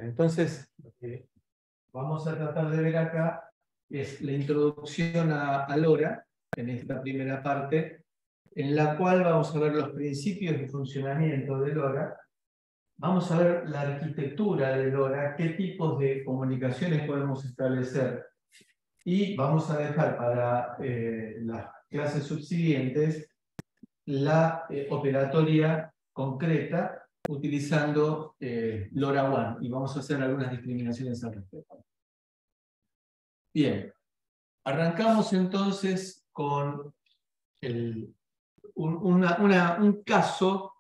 Entonces, lo que vamos a tratar de ver acá es la introducción a LoRa, en esta primera parte, en la cual vamos a ver los principios de funcionamiento de LoRa, vamos a ver la arquitectura de LoRa, qué tipos de comunicaciones podemos establecer, y vamos a dejar para las clases subsiguientes la operatoria concreta utilizando LoRaWAN, y vamos a hacer algunas discriminaciones al respecto. Bien, arrancamos entonces con un caso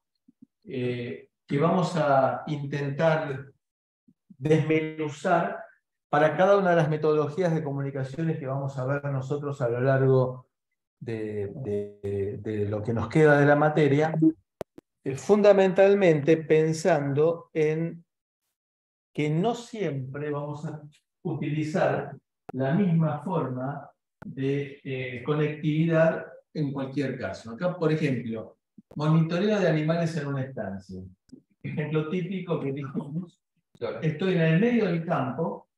que vamos a intentar desmenuzar para cada una de las metodologías de comunicaciones que vamos a ver nosotros a lo largo de lo que nos queda de la materia, fundamentalmente pensando en que no siempre vamos a utilizar la misma forma de conectividad en cualquier caso. Acá, por ejemplo, monitoreo de animales en una estancia. Ejemplo típico que dijimos, estoy en el medio del campo,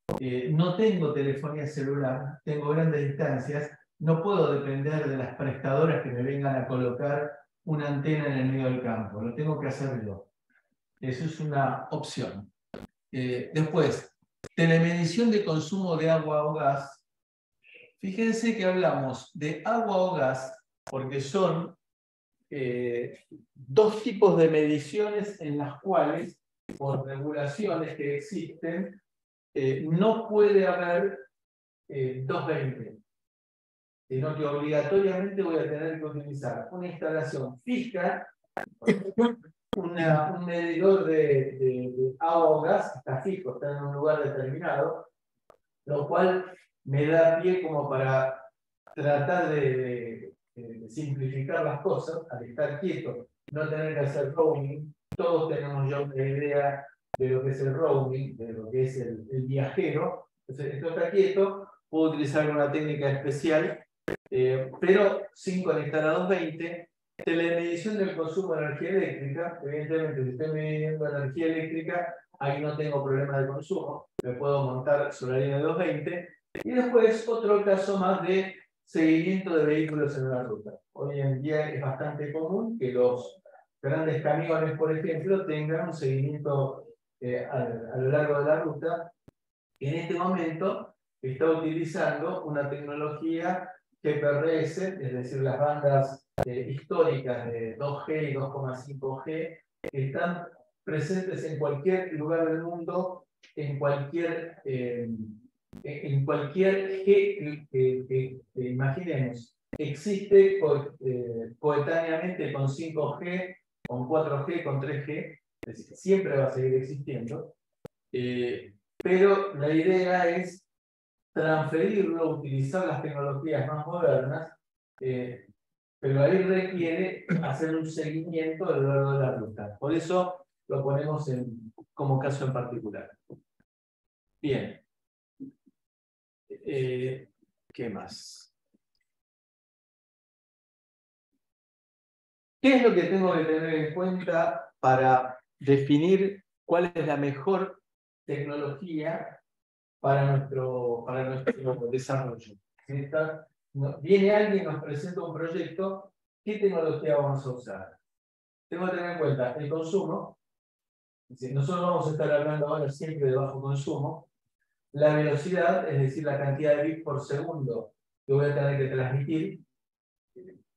no tengo telefonía celular, tengo grandes distancias, no puedo depender de las prestadoras que me vengan a colocar una antena en el medio del campo, lo tengo que hacer yo. Eso es una opción. Después, telemedición de consumo de agua o gas. Fíjense que hablamos de agua o gas porque son dos tipos de mediciones en las cuales, por regulaciones que existen, no puede haber 220, sino que obligatoriamente voy a tener que utilizar una instalación fija, un medidor de agua o gas, está fijo, está en un lugar determinado, lo cual me da pie como para tratar de simplificar las cosas, al estar quieto, no tener que hacer roaming. Todos tenemos ya una idea de lo que es el roaming, de lo que es el viajero. Entonces, esto está quieto, puedo utilizar una técnica especial, pero sin conectar a 220. Telemedición del consumo de energía eléctrica. Evidentemente, si estoy midiendo energía eléctrica, ahí no tengo problema de consumo, me puedo montar sobre la línea de 220. Y después, otro caso más de seguimiento de vehículos en una ruta. Hoy en día es bastante común que los grandes camiones, por ejemplo, tengan un seguimiento a lo largo de la ruta. En este momento está utilizando una tecnología GPRS, es decir, las bandas históricas de 2G y 2,5G, que están presentes en cualquier lugar del mundo, en cualquier G que imaginemos. Existe coetáneamente con 5G, con 4G, con 3G, es decir, siempre va a seguir existiendo. Pero la idea es transferirlo, utilizar las tecnologías más modernas, pero ahí requiere hacer un seguimiento a lo largo de la ruta. Por eso lo ponemos como caso en particular. Bien. ¿Qué más? ¿Qué es lo que tengo que tener en cuenta para definir cuál es la mejor tecnología para nuestro desarrollo? Viene alguien, nos presenta un proyecto, ¿qué tecnología vamos a usar? Tengo que tener en cuenta el consumo. Nosotros vamos a estar hablando ahora siempre de bajo consumo. La velocidad, es decir, la cantidad de bits por segundo que voy a tener que transmitir.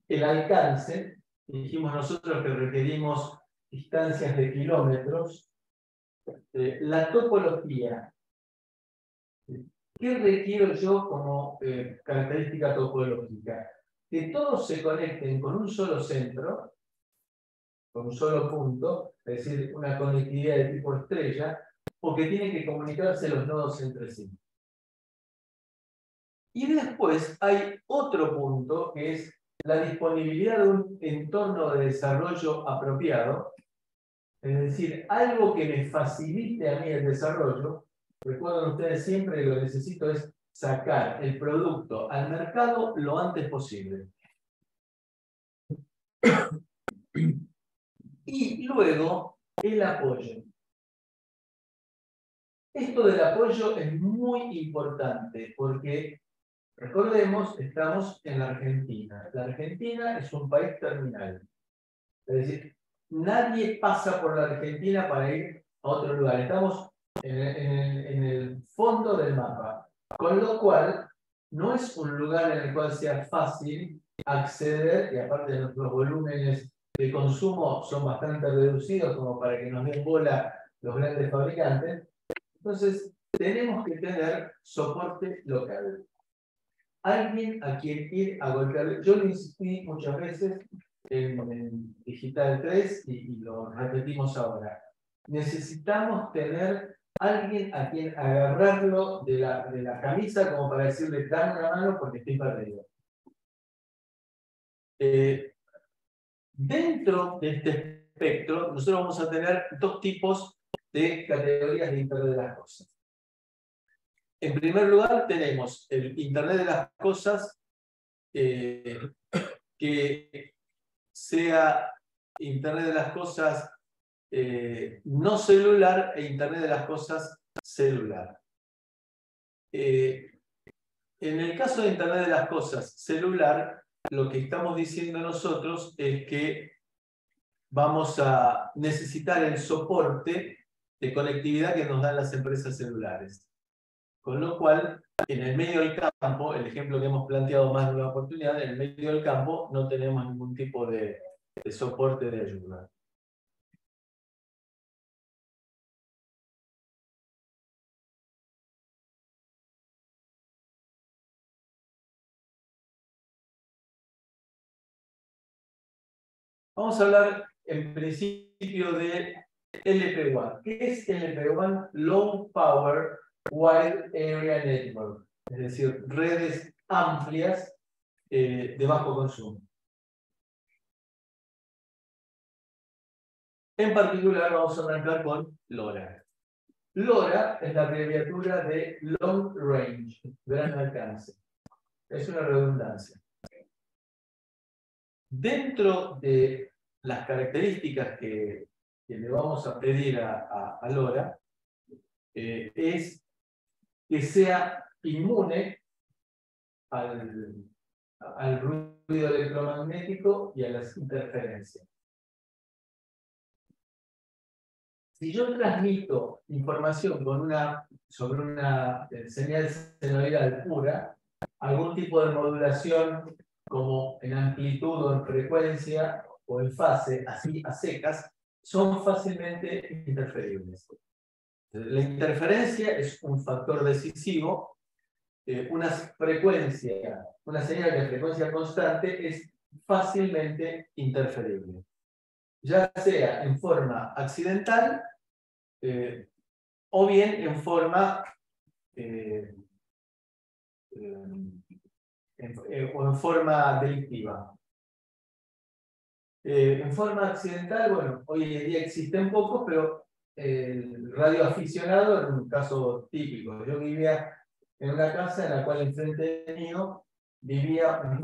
El alcance, dijimos nosotros que requerimos distancias de kilómetros. La topología. ¿Qué requiero yo como característica topológica? Que todos se conecten con un solo centro, con un solo punto, es decir, una conectividad de tipo estrella, porque tienen que comunicarse los nodos entre sí. Y después hay otro punto que es la disponibilidad de un entorno de desarrollo apropiado, es decir, algo que me facilite a mí el desarrollo. Recuerden ustedes siempre que lo que necesito es sacar el producto al mercado lo antes posible. Y luego el apoyo. Esto del apoyo es muy importante porque, recordemos, estamos en la Argentina. La Argentina es un país terminal. Es decir, nadie pasa por la Argentina para ir a otro lugar. Estamos en el fondo del mapa. Con lo cual, no es un lugar en el cual sea fácil acceder, y aparte de nuestros volúmenes de consumo son bastante reducidos como para que nos den bola los grandes fabricantes. Entonces, tenemos que tener soporte local. Alguien a quien ir a golpear. Yo lo insistí muchas veces en Digital 3 y lo repetimos ahora. Necesitamos tener alguien a quien agarrarlo de la camisa como para decirle, dame una mano porque estoy perdido. Dentro de este espectro, nosotros vamos a tener dos tipos de categorías de Internet de las cosas. En primer lugar, tenemos el Internet de las cosas que sea Internet de las cosas no celular e Internet de las cosas celular. En el caso de Internet de las cosas celular, lo que estamos diciendo nosotros es que vamos a necesitar el soporte de conectividad que nos dan las empresas celulares. Con lo cual, en el medio del campo, el ejemplo que hemos planteado más de una oportunidad, en el medio del campo no tenemos ningún tipo de soporte de ayuda. Vamos a hablar en principio de LP1. ¿Qué es LP1? Low Power Wide Area Network, es decir, redes amplias de bajo consumo. En particular vamos a arrancar con LoRa. LoRa es la abreviatura de Long Range, gran alcance. Es una redundancia. Dentro de las características que le vamos a pedir a LoRa, es que sea inmune al ruido electromagnético y a las interferencias. Si yo transmito información sobre una señal senoidal pura, algún tipo de modulación como en amplitud o en frecuencia o en fase, así a secas, son fácilmente interferibles. La interferencia es un factor decisivo. Una señal de frecuencia constante es fácilmente interferible, ya sea en forma accidental o bien en forma o en forma delictiva. En forma accidental, bueno, hoy en día existen pocos, pero el radioaficionado es un caso típico. Yo vivía en una casa en la cual enfrente mío vivía un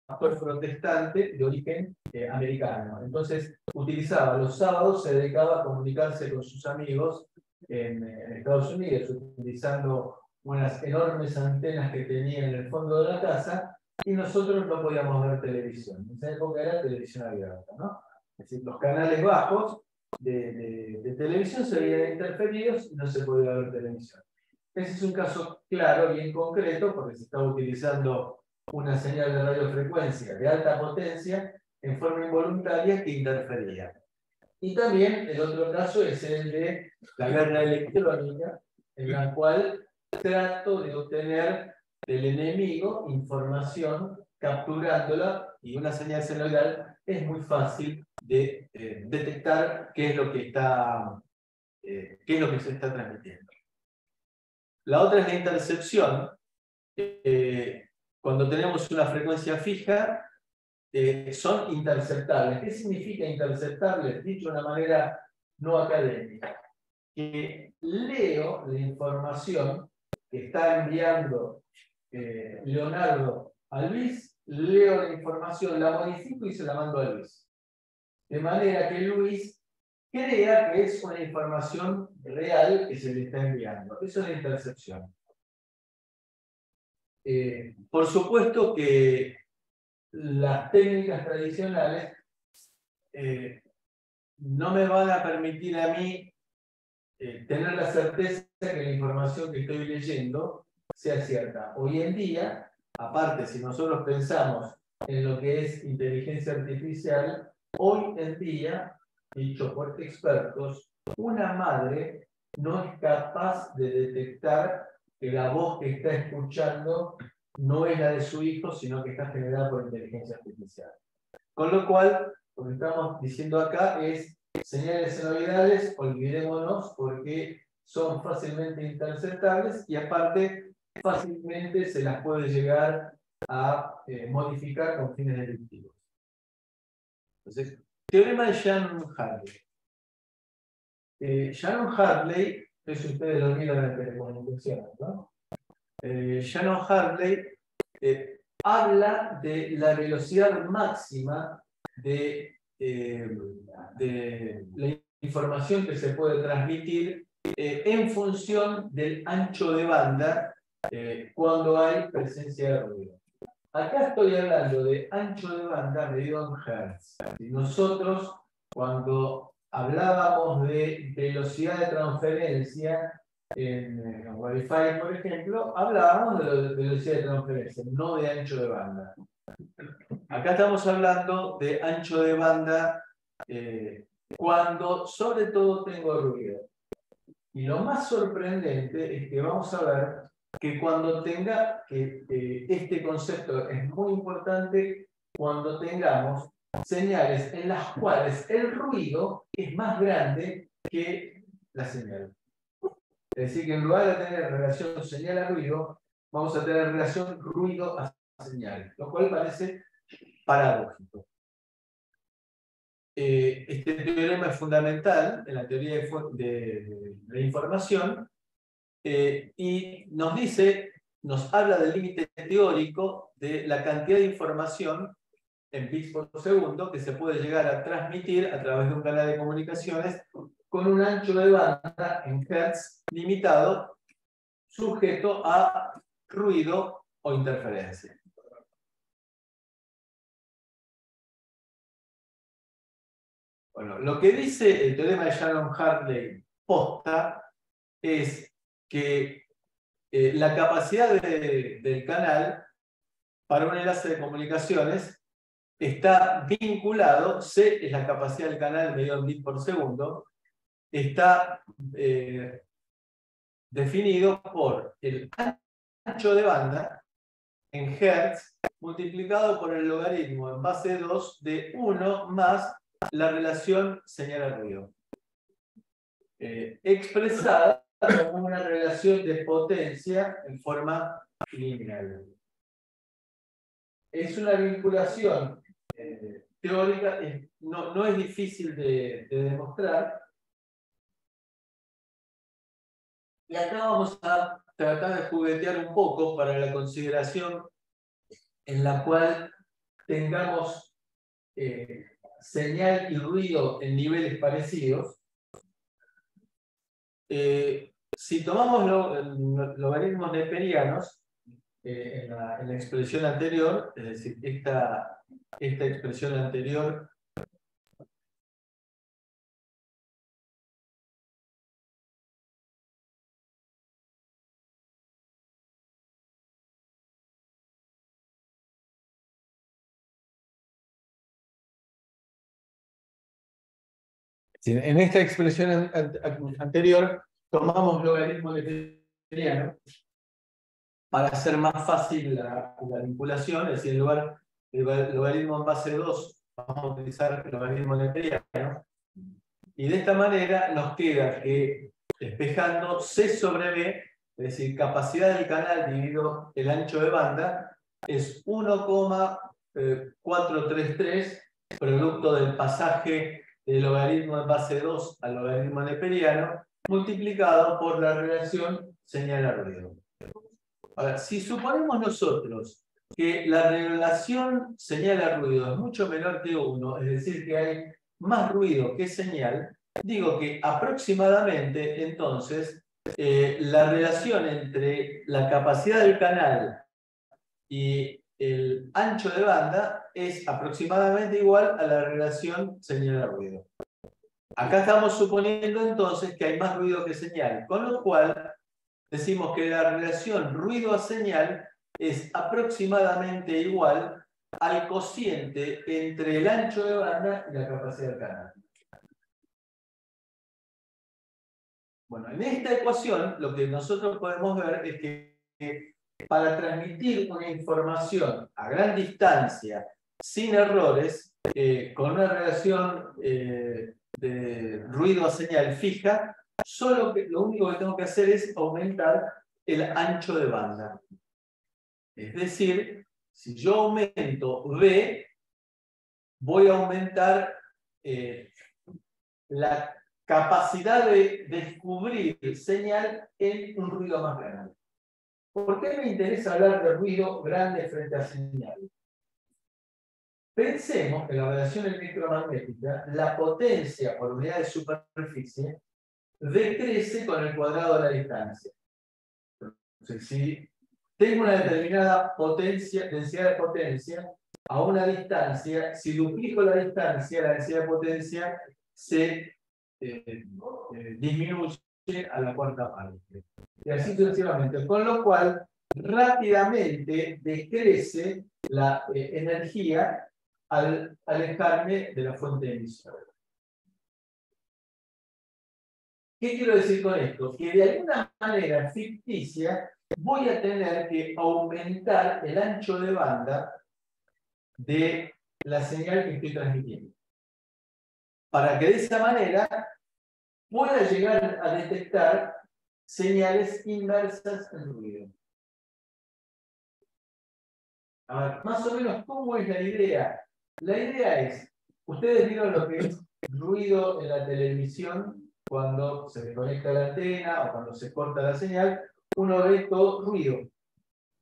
pastor protestante de origen americano. Entonces utilizaba los sábados, se dedicaba a comunicarse con sus amigos en Estados Unidos, utilizando unas enormes antenas que tenía en el fondo de la casa, y nosotros no podíamos ver televisión. En esa época era televisión abierta, ¿no? Es decir, los canales bajos de televisión se veían interferidos y no se podía ver televisión. Ese es un caso claro y en concreto porque se estaba utilizando una señal de radiofrecuencia de alta potencia en forma involuntaria que interfería. Y también el otro caso es el de la guerra electrónica, en la cual trato de obtener del enemigo información capturándola, y una señal senoidal es muy fácil de detectar qué es lo que se está transmitiendo. La otra es la intercepción. Cuando tenemos una frecuencia fija, son interceptables. ¿Qué significa interceptables? Dicho de una manera no académica. Que leo la información que está enviando Leonardo a Luis, leo la información, la modifico y se la mando a Luis. De manera que Luis crea que es una información real que se le está enviando. Eso es la intercepción. Por supuesto que las técnicas tradicionales no me van a permitir a mí tener la certeza que la información que estoy leyendo sea cierta. Hoy en día, aparte, si nosotros pensamos en lo que es inteligencia artificial, hoy en día, dicho por expertos, una madre no es capaz de detectar que la voz que está escuchando no es la de su hijo, sino que está generada por inteligencia artificial. Con lo cual, lo que estamos diciendo acá es señales senoidales, olvidémonos porque son fácilmente interceptables y aparte fácilmente se las puede llegar a modificar con fines delictivos. Entonces, teorema de Shannon-Hartley. Shannon-Hartley, eso ustedes lo vieron en telecomunicaciones, ¿no? Shannon-Hartley habla de la velocidad máxima de la información que se puede transmitir en función del ancho de banda cuando hay presencia de ruido. Acá estoy hablando de ancho de banda medido en hertz. Si nosotros, cuando hablábamos de velocidad de transferencia en Wi-Fi, por ejemplo, hablábamos de velocidad de transferencia, no de ancho de banda. Acá estamos hablando de ancho de banda cuando sobre todo tengo ruido. Y lo más sorprendente es que vamos a ver que cuando tenga, este concepto es muy importante cuando tengamos señales en las cuales el ruido es más grande que la señal. Es decir, que en lugar de tener relación señal a ruido, vamos a tener relación ruido a señal, lo cual parece paradójico. Este teorema es fundamental en la teoría de la información y nos habla del límite teórico de la cantidad de información en bits por segundo que se puede llegar a transmitir a través de un canal de comunicaciones con un ancho de banda en hertz limitado, sujeto a ruido o interferencia. Bueno, lo que dice el teorema de Shannon-Hartley posta es que la capacidad del canal para un enlace de comunicaciones está vinculado, C es la capacidad del canal medido en bits por segundo, está definido por el ancho de banda en hertz multiplicado por el logaritmo en base 2 de 1 más la relación señal a ruido. Expresada como una relación de potencia en forma lineal. Es una vinculación teórica, no es difícil de demostrar. Y acá vamos a tratar de juguetear un poco para la consideración en la cual tengamos señal y ruido en niveles parecidos. Si tomamos logaritmos neperianos en la expresión anterior, es decir, esta expresión anterior en esta expresión anterior tomamos logaritmo neperiano para hacer más fácil la vinculación, es decir, en lugar del logaritmo en base 2, vamos a utilizar el logaritmo neperiano. Y de esta manera nos queda que despejando C sobre B, es decir, capacidad del canal dividido el ancho de banda, es 1,433, producto del pasaje del logaritmo en base 2 al logaritmo neperiano, multiplicado por la relación señal a ruido. Ahora, si suponemos nosotros que la relación señal a ruido es mucho menor que 1, es decir, que hay más ruido que señal, digo que aproximadamente, entonces, la relación entre la capacidad del canal y el ancho de banda es aproximadamente igual a la relación señal-ruido. Acá estamos suponiendo entonces que hay más ruido que señal, con lo cual decimos que la relación ruido a señal es aproximadamente igual al cociente entre el ancho de banda y la capacidad del canal. Bueno, en esta ecuación lo que nosotros podemos ver es que para transmitir una información a gran distancia, sin errores, con una relación de ruido a señal fija, lo único que tengo que hacer es aumentar el ancho de banda. Es decir, si yo aumento B, voy a aumentar la capacidad de descubrir señal en un ruido más grande. ¿Por qué me interesa hablar de ruido grande frente a señal? Pensemos que en la radiación electromagnética, la potencia por unidad de superficie decrece con el cuadrado de la distancia. Entonces, si tengo una determinada densidad de potencia a una distancia, si duplico la distancia, la densidad de potencia se disminuye a la cuarta parte. Y así sucesivamente. Con lo cual, rápidamente decrece la energía al alejarme de la fuente de emisión. ¿Qué quiero decir con esto? Que de alguna manera ficticia voy a tener que aumentar el ancho de banda de la señal que estoy transmitiendo. Para que de esa manera pueda llegar a detectar señales inversas en ruido. A ver, más o menos, ¿cómo es la idea? La idea es, ustedes vieron lo que es ruido en la televisión cuando se desconecta la antena o cuando se corta la señal, uno ve todo ruido.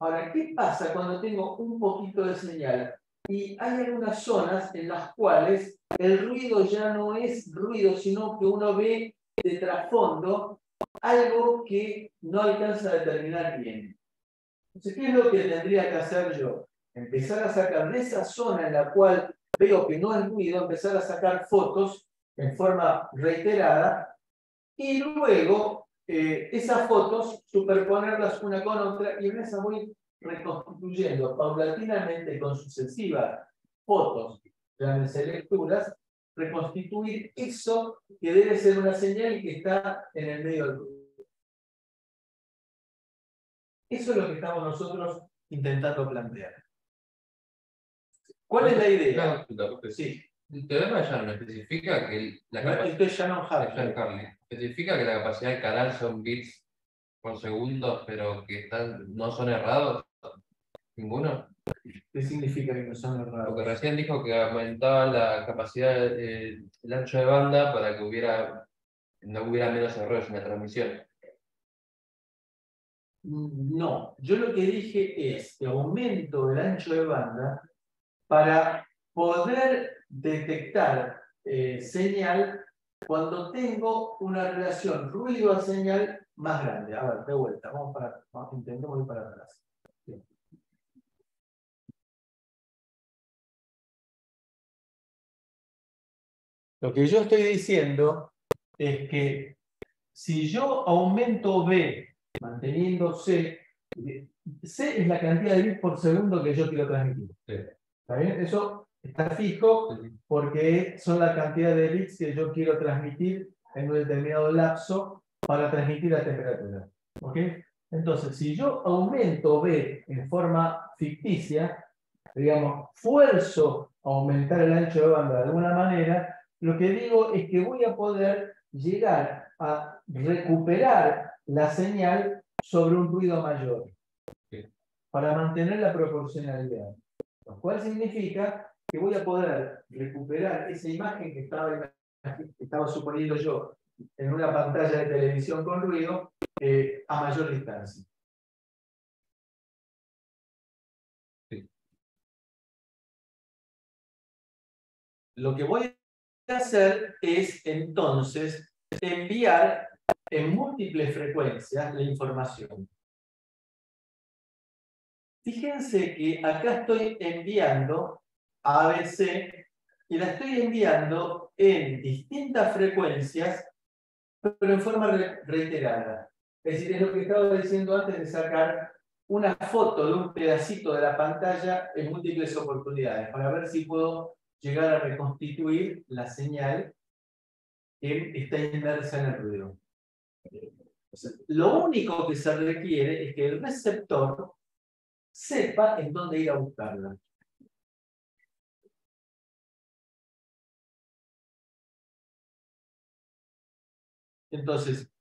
Ahora, ¿qué pasa cuando tengo un poquito de señal? Y hay algunas zonas en las cuales el ruido ya no es ruido, sino que uno ve de trasfondo algo que no alcanza a determinar bien. Entonces, ¿qué es lo que tendría que hacer yo? Empezar a sacar de esa zona en la cual veo que no es ruido, empezar a sacar fotos en forma reiterada y luego esas fotos superponerlas una con otra y en esa voy reconstruyendo paulatinamente con sucesivas fotos, llámense lecturas, reconstituir eso que debe ser una señal y que está en el medio del ruido. Eso es lo que estamos nosotros intentando plantear. ¿Cuál es la idea? Sí. El teorema de Shannon especifica que la capacidad. Esto es Shannon-Hartley. Especifica que la capacidad del canal son bits por segundo, pero que no son errados. ¿Ninguno? ¿Qué significa que no son errados? Porque recién dijo que aumentaba la capacidad, el ancho de banda para que no hubiera menos errores en la transmisión. No, yo lo que dije es que aumento el ancho de banda para poder detectar señal cuando tengo una relación ruido a señal más grande. A ver, de vuelta, intentemos ir para atrás. Bien. Lo que yo estoy diciendo es que si yo aumento B manteniendo C, C es la cantidad de bits por segundo que yo quiero transmitir. Sí. ¿Está bien? Eso está fijo porque son la cantidad de bits que yo quiero transmitir en un determinado lapso para transmitir la temperatura. ¿Ok? Entonces, si yo aumento B en forma ficticia, digamos, fuerzo a aumentar el ancho de banda de alguna manera, lo que digo es que voy a poder llegar a recuperar la señal sobre un ruido mayor para mantener la proporcionalidad. Lo cual significa que voy a poder recuperar esa imagen que estaba suponiendo yo en una pantalla de televisión con ruido a mayor distancia. Sí. Lo que voy hacer es entonces enviar en múltiples frecuencias la información. Fíjense que acá estoy enviando a ABC y la estoy enviando en distintas frecuencias, pero en forma reiterada. Es decir, es lo que estaba diciendo antes de sacar una foto de un pedacito de la pantalla en múltiples oportunidades, para ver si puedo llegar a reconstituir la señal que está inmersa en el ruido. O sea, lo único que se requiere es que el receptor sepa en dónde ir a buscarla. Entonces,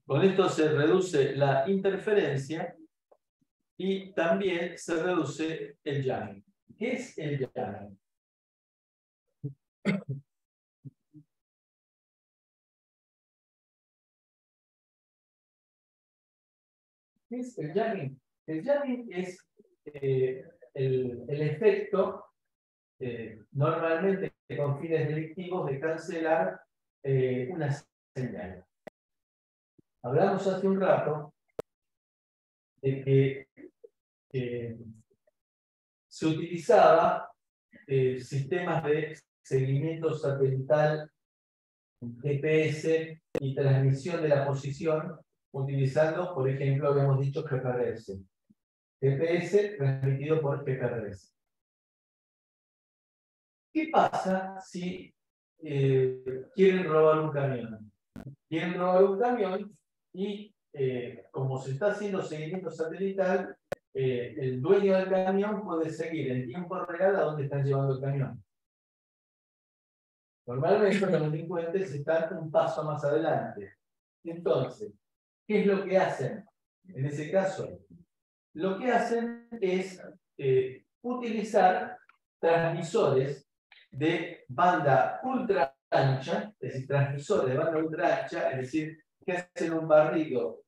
con esto se reduce la interferencia y también se reduce el jamming. ¿Qué es el jamming? ¿Qué es el jamming? El jamming es el efecto, normalmente con fines delictivos, de cancelar una señal. Hablamos hace un rato de que se utilizaba sistemas de seguimiento satelital, GPS y transmisión de la posición, utilizando, por ejemplo, habíamos dicho GPRS. GPS transmitido por GPRS. ¿Qué pasa si quieren robar un camión? Quieren robar un camión y como se está haciendo seguimiento satelital, el dueño del camión puede seguir en tiempo real a dónde están llevando el camión. Normalmente los delincuentes están un paso más adelante. Entonces, ¿qué es lo que hacen? En ese caso, lo que hacen es utilizar transmisores de banda ultra ancha, es decir, transmisores de banda ultra ancha, es decir, que hacen un barrido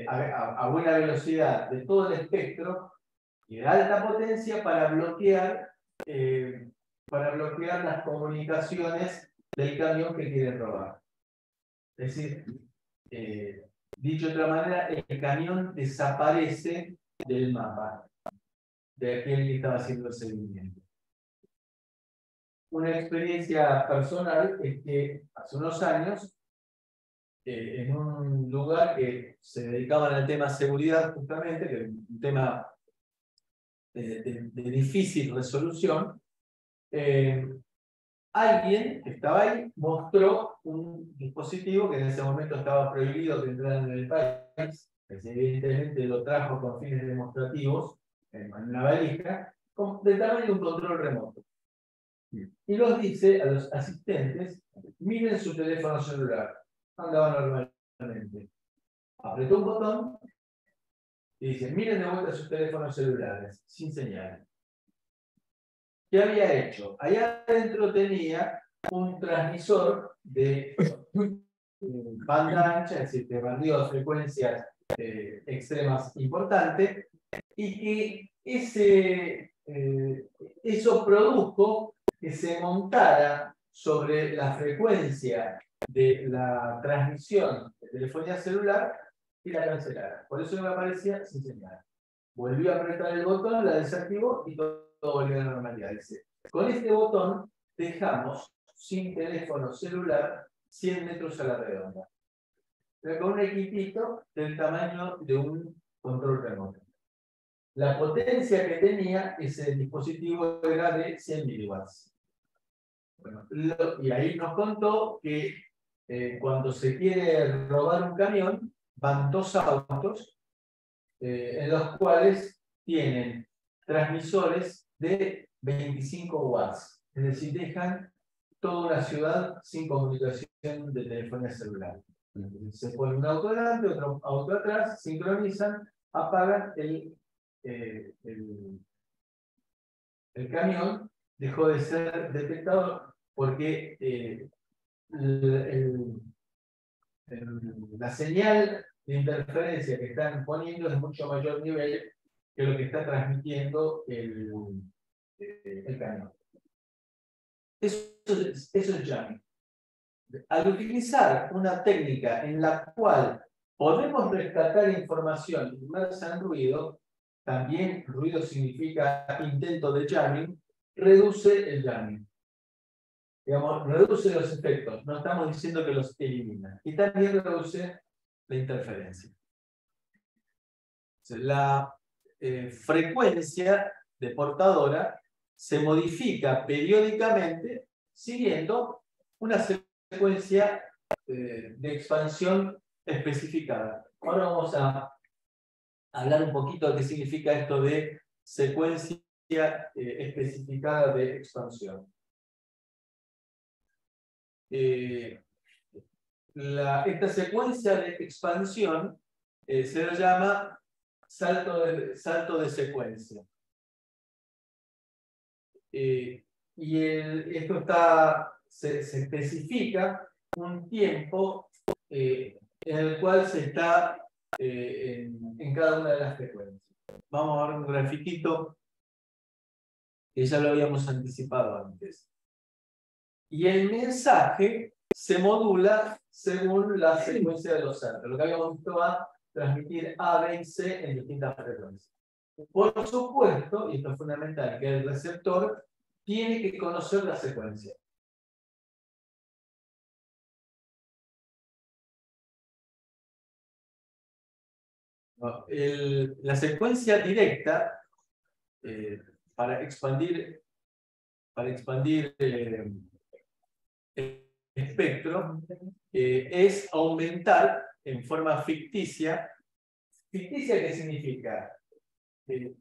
a buena velocidad de todo el espectro y de alta potencia para bloquear las comunicaciones del camión que quieren robar. Es decir, dicho de otra manera, el camión desaparece del mapa de aquel que estaba haciendo el seguimiento. Una experiencia personal es que hace unos años, en un lugar que se dedicaban al tema seguridad, justamente, que es un tema de difícil resolución, alguien que estaba ahí mostró un dispositivo que en ese momento estaba prohibido que entraran en el país, que evidentemente lo trajo con fines demostrativos en una valija, del tamaño de un control remoto. Y los dice a los asistentes: miren su teléfono celular. Andaba normalmente. Apretó un botón y dice: miren de vuelta sus teléfonos celulares, sin señal. ¿Qué había hecho? Allá adentro tenía un transmisor de banda ancha, es decir, que barrió frecuencias extremas importantes, y que eso produjo que se montara sobre la frecuencia de la transmisión de telefonía celular y la cancelara. Por eso me aparecía sin señal. Volvió a apretar el botón, la desactivó y todo volvió a la normalidad. Dice: con este botón dejamos sin teléfono celular 100 metros a la redonda, pero con un equipito del tamaño de un control remoto. La potencia que tenía ese dispositivo era de 100 miliwatts. Bueno, y ahí nos contó que cuando se quiere robar un camión, van dos autos en los cuales tienen transmisores de 25 watts. Es decir, dejan toda una ciudad sin comunicación de telefonía celular. Se pone un auto delante, otro auto atrás, sincronizan, apagan el camión, dejó de ser detectado porque la señal de interferencia que están poniendo es de mucho mayor nivel que lo que está transmitiendo el camión. Eso es jamming. al utilizar una técnica en la cual podemos rescatar información inmersa en ruido, también ruido significa intento de jamming, reduce el jamming. Digamos, reduce los efectos, no estamos diciendo que los elimina. Y también reduce la interferencia. La frecuencia de portadora se modifica periódicamente siguiendo una secuencia de expansión especificada. Ahora vamos a hablar un poquito de qué significa esto de secuencia especificada de expansión. Esta secuencia de expansión se lo llama salto de secuencia. Esto se especifica un tiempo en el cual se está en cada una de las frecuencias. Vamos a ver un grafiquito que ya lo habíamos anticipado antes. Y el mensaje se modula según la secuencia de los saltos. Lo que habíamos visto va a transmitir A, B y C en distintas frecuencias. Por supuesto, y esto es fundamental, que el receptor tiene que conocer la secuencia. La secuencia directa para expandir el espectro es aumentar en forma ficticia. ¿Ficticia qué significa? Que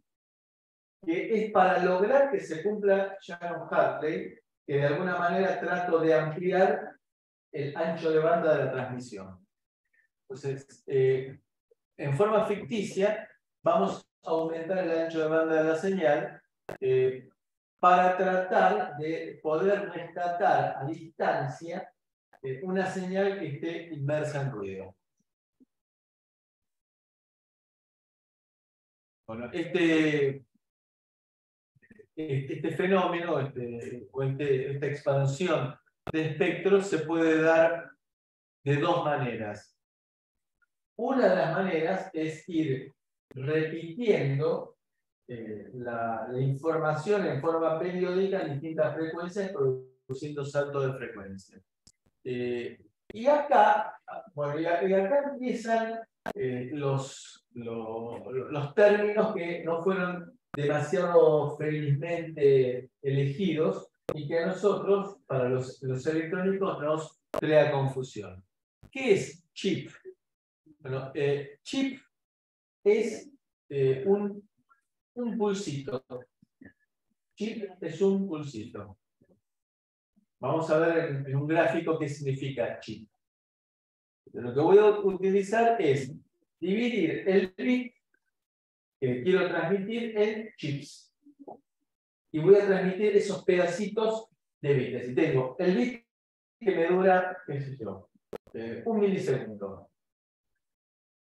es para lograr que se cumpla Shannon-Hartley, que de alguna manera trato de ampliar el ancho de banda de la transmisión. Entonces, en forma ficticia, vamos a aumentar el ancho de banda de la señal para tratar de poder rescatar a distancia una señal que esté inmersa en ruido. Bueno, este fenómeno, esta expansión de espectro se puede dar de dos maneras. Una de las maneras es ir repitiendo la información en forma periódica en distintas frecuencias, produciendo saltos de frecuencia. Y acá empiezan los términos que no fueron demasiado felizmente elegidos y que a nosotros, para los electrónicos, nos crea confusión. ¿Qué es chip? Bueno, chip es un pulsito. Chip es un pulsito. Vamos a ver en un gráfico qué significa chip. Lo que voy a utilizar es dividir el bit que quiero transmitir en chips. Y voy a transmitir esos pedacitos de bits. Es decir, tengo el bit que me dura, qué sé yo, un milisegundo.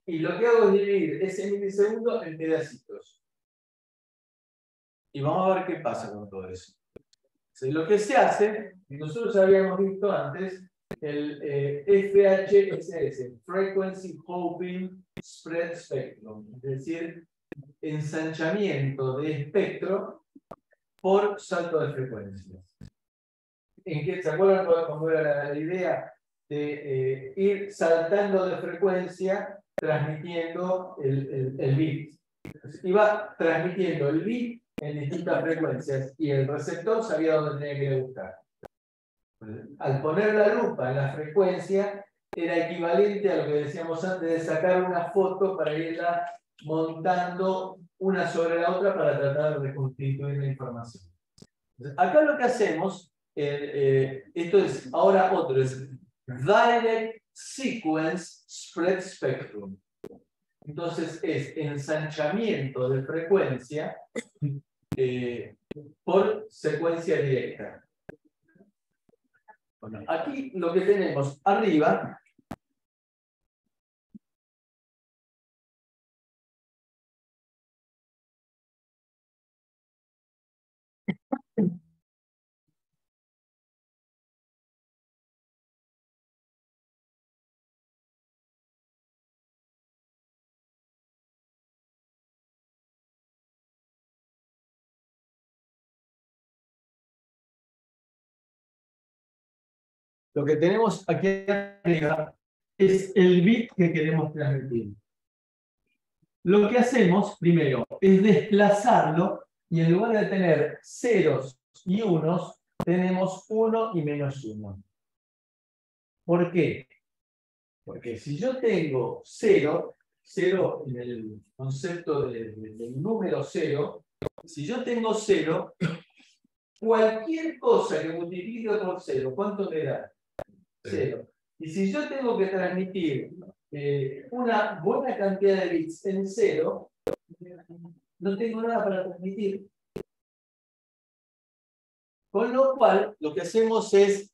Y lo que hago es dividir ese milisegundo en pedacitos. Y vamos a ver qué pasa con todo eso. Lo que se hace, nosotros habíamos visto antes, el FHSS, Frequency Hopping Spread Spectrum, es decir, ensanchamiento de espectro por salto de frecuencias. ¿Se acuerdan cómo era la idea de ir saltando de frecuencia transmitiendo el bit? Entonces, iba transmitiendo el bit en distintas frecuencias y el receptor sabía dónde tenía que buscar. Al poner la lupa en la frecuencia, era equivalente a lo que decíamos antes de sacar una foto para irla montando una sobre la otra para tratar de reconstituir la información. Entonces, acá lo que hacemos, esto es ahora otro, es Direct Sequence Spread Spectrum. Entonces es ensanchamiento de frecuencia por secuencia directa. Bueno, aquí lo que tenemos arriba Lo que tenemos aquí arriba es el bit que queremos transmitir. Lo que hacemos primero es desplazarlo y en lugar de tener ceros y unos, tenemos 1 y -1. ¿Por qué? Porque si yo tengo 0 en el concepto del número 0, si yo tengo 0, cualquier cosa que multiplique por 0, ¿cuánto me da? 0. Y si yo tengo que transmitir una buena cantidad de bits en 0, no tengo nada para transmitir. Con lo cual, lo que hacemos es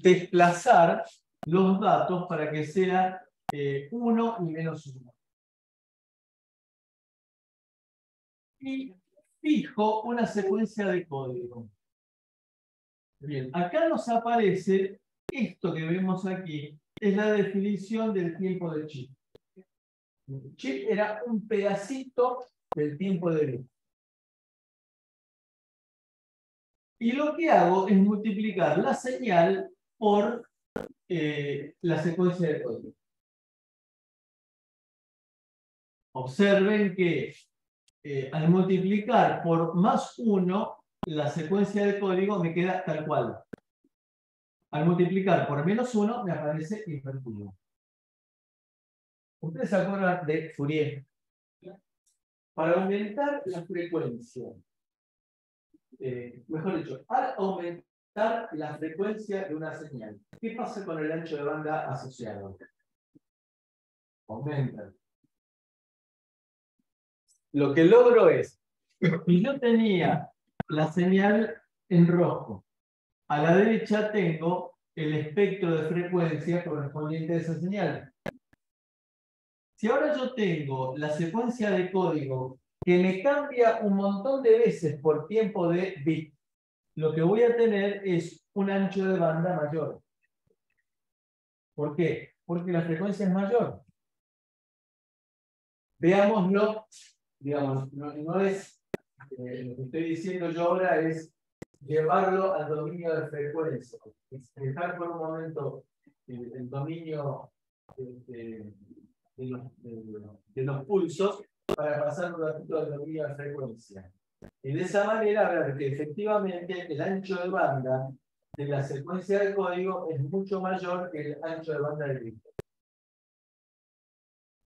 desplazar los datos para que sea 1 y -1. Y fijo una secuencia de código. Bien, acá nos aparece esto que vemos aquí, es la definición del tiempo de chip. El chip era un pedacito del tiempo de bit. Y lo que hago es multiplicar la señal por la secuencia de código. Observen que al multiplicar por +1, la secuencia de código me queda tal cual. Al multiplicar por -1 me aparece invertido. Ustedes se acuerdan de Fourier. Para aumentar la frecuencia, mejor dicho, al aumentar la frecuencia de una señal, ¿qué pasa con el ancho de banda asociado? Aumenta. Lo que logro es, si yo tenía la señal en rojo, a la derecha tengo el espectro de frecuencia correspondiente a esa señal. Si ahora yo tengo la secuencia de código que me cambia un montón de veces por tiempo de bit, lo que voy a tener es un ancho de banda mayor. ¿Por qué? Porque la frecuencia es mayor. Veámoslo, digamos, no es, lo que estoy diciendo yo ahora es llevarlo al dominio de frecuencia. Es dejar por un momento el dominio de los pulsos para pasar un ratito al dominio de frecuencia. Y de esa manera, ver que efectivamente el ancho de banda de la secuencia de código es mucho mayor que el ancho de banda del bit.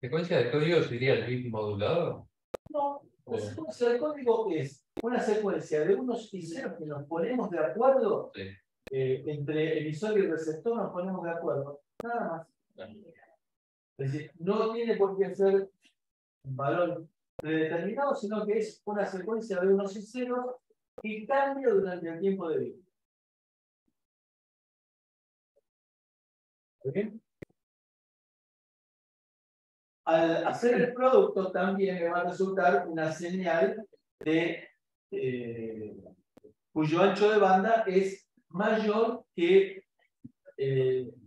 ¿Secuencia de código sería el bit modulado? No, la secuencia de código es una secuencia de unos y ceros que nos ponemos de acuerdo, Sí. entre emisor y receptor nos ponemos de acuerdo. Nada más. Es decir, no tiene por qué ser un valor predeterminado, sino que es una secuencia de unos y ceros que cambia durante el tiempo de vida. ¿Bien? Al hacer el producto también me va a resultar una señal de cuyo ancho de banda es mayor que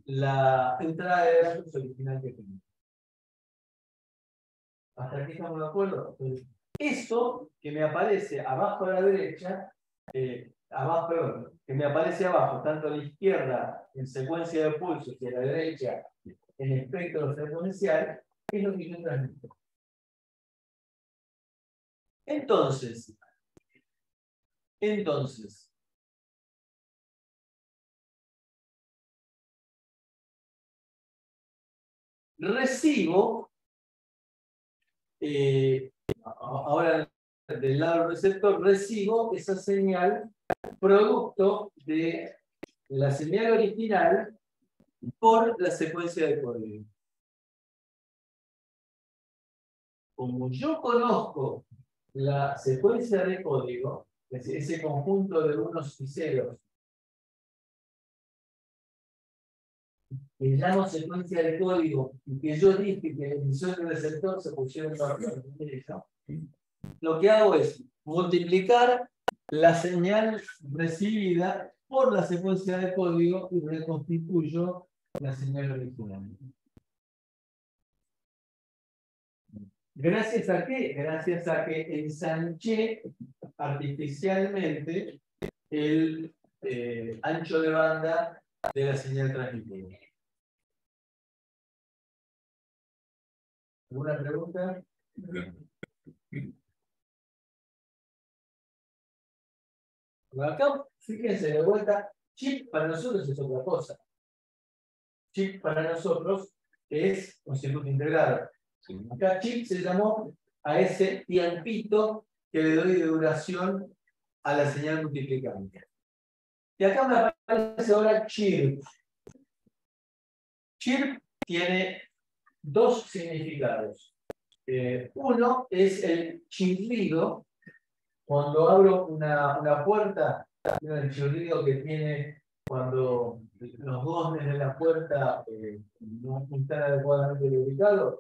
la entrada de datos original que tenemos. ¿Hasta aquí estamos de acuerdo? Entonces, eso que me aparece abajo a la derecha, que me aparece abajo, tanto a la izquierda en secuencia de pulsos y a la derecha en espectro frecuencial, es lo que yo transmito. Entonces, recibo, ahora del lado del receptor, recibo esa señal producto de la señal original por la secuencia de código. Como yo conozco la secuencia de código, es decir, ese conjunto de unos y ceros, que llamo secuencia de código, y que yo dije que el emisor y el receptor se pusieron lo que hago es multiplicar la señal recibida por la secuencia de código y reconstituyo la señal original. ¿Gracias a qué? Gracias a que ensanché artificialmente el ancho de banda de la señal transmitida. ¿Alguna pregunta? Acá, fíjense de vuelta, chip para nosotros es otra cosa. Chip para nosotros es un circuito integrado. Acá chip se llamó a ese tiempito que le doy de duración a la señal multiplicante. Y acá me aparece ahora chirp. Chirp tiene dos significados. Uno es el chirrido. Cuando abro una puerta, el chirrido que tiene cuando los goznes de la puerta no están adecuadamente lubricados,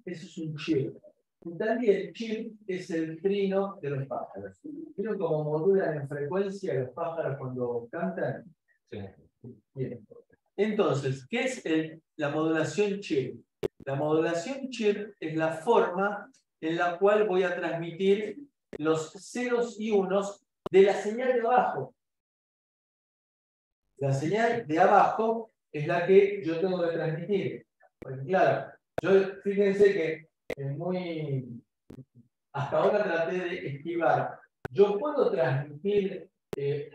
eso es un chirp. Y también el chirp es el trino de los pájaros. ¿Vieron cómo modulan en frecuencia los pájaros cuando cantan? Sí. Bien. Entonces, ¿qué es la modulación chirp? La modulación chirp es la forma en la cual voy a transmitir los ceros y unos de la señal de abajo. La señal de abajo es la que yo tengo que transmitir. Pues claro, fíjense que hasta ahora traté de esquivar. Yo puedo transmitir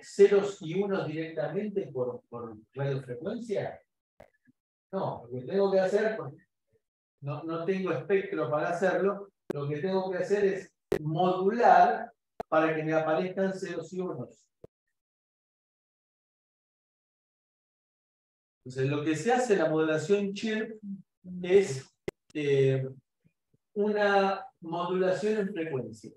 ceros y unos directamente por radiofrecuencia. No, lo que tengo que hacer, no tengo espectro para hacerlo, lo que tengo que hacer es modular para que me aparezcan ceros y unos. Entonces, lo que se hace en la modulación chirp es una modulación en frecuencia.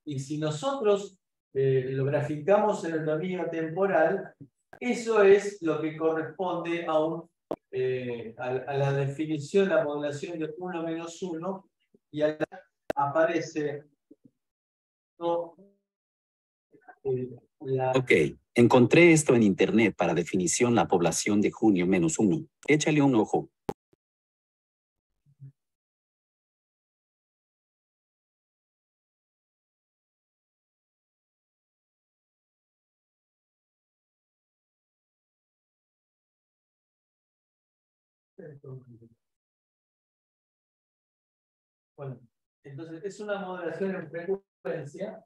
Y si nosotros lo graficamos en el dominio temporal, eso es lo que corresponde a la definición, la modulación de 1 menos 1, y acá aparece Ok, encontré esto en internet para definición la población de junio menos 1. Échale un ojo. Bueno, entonces es una modulación en frecuencia,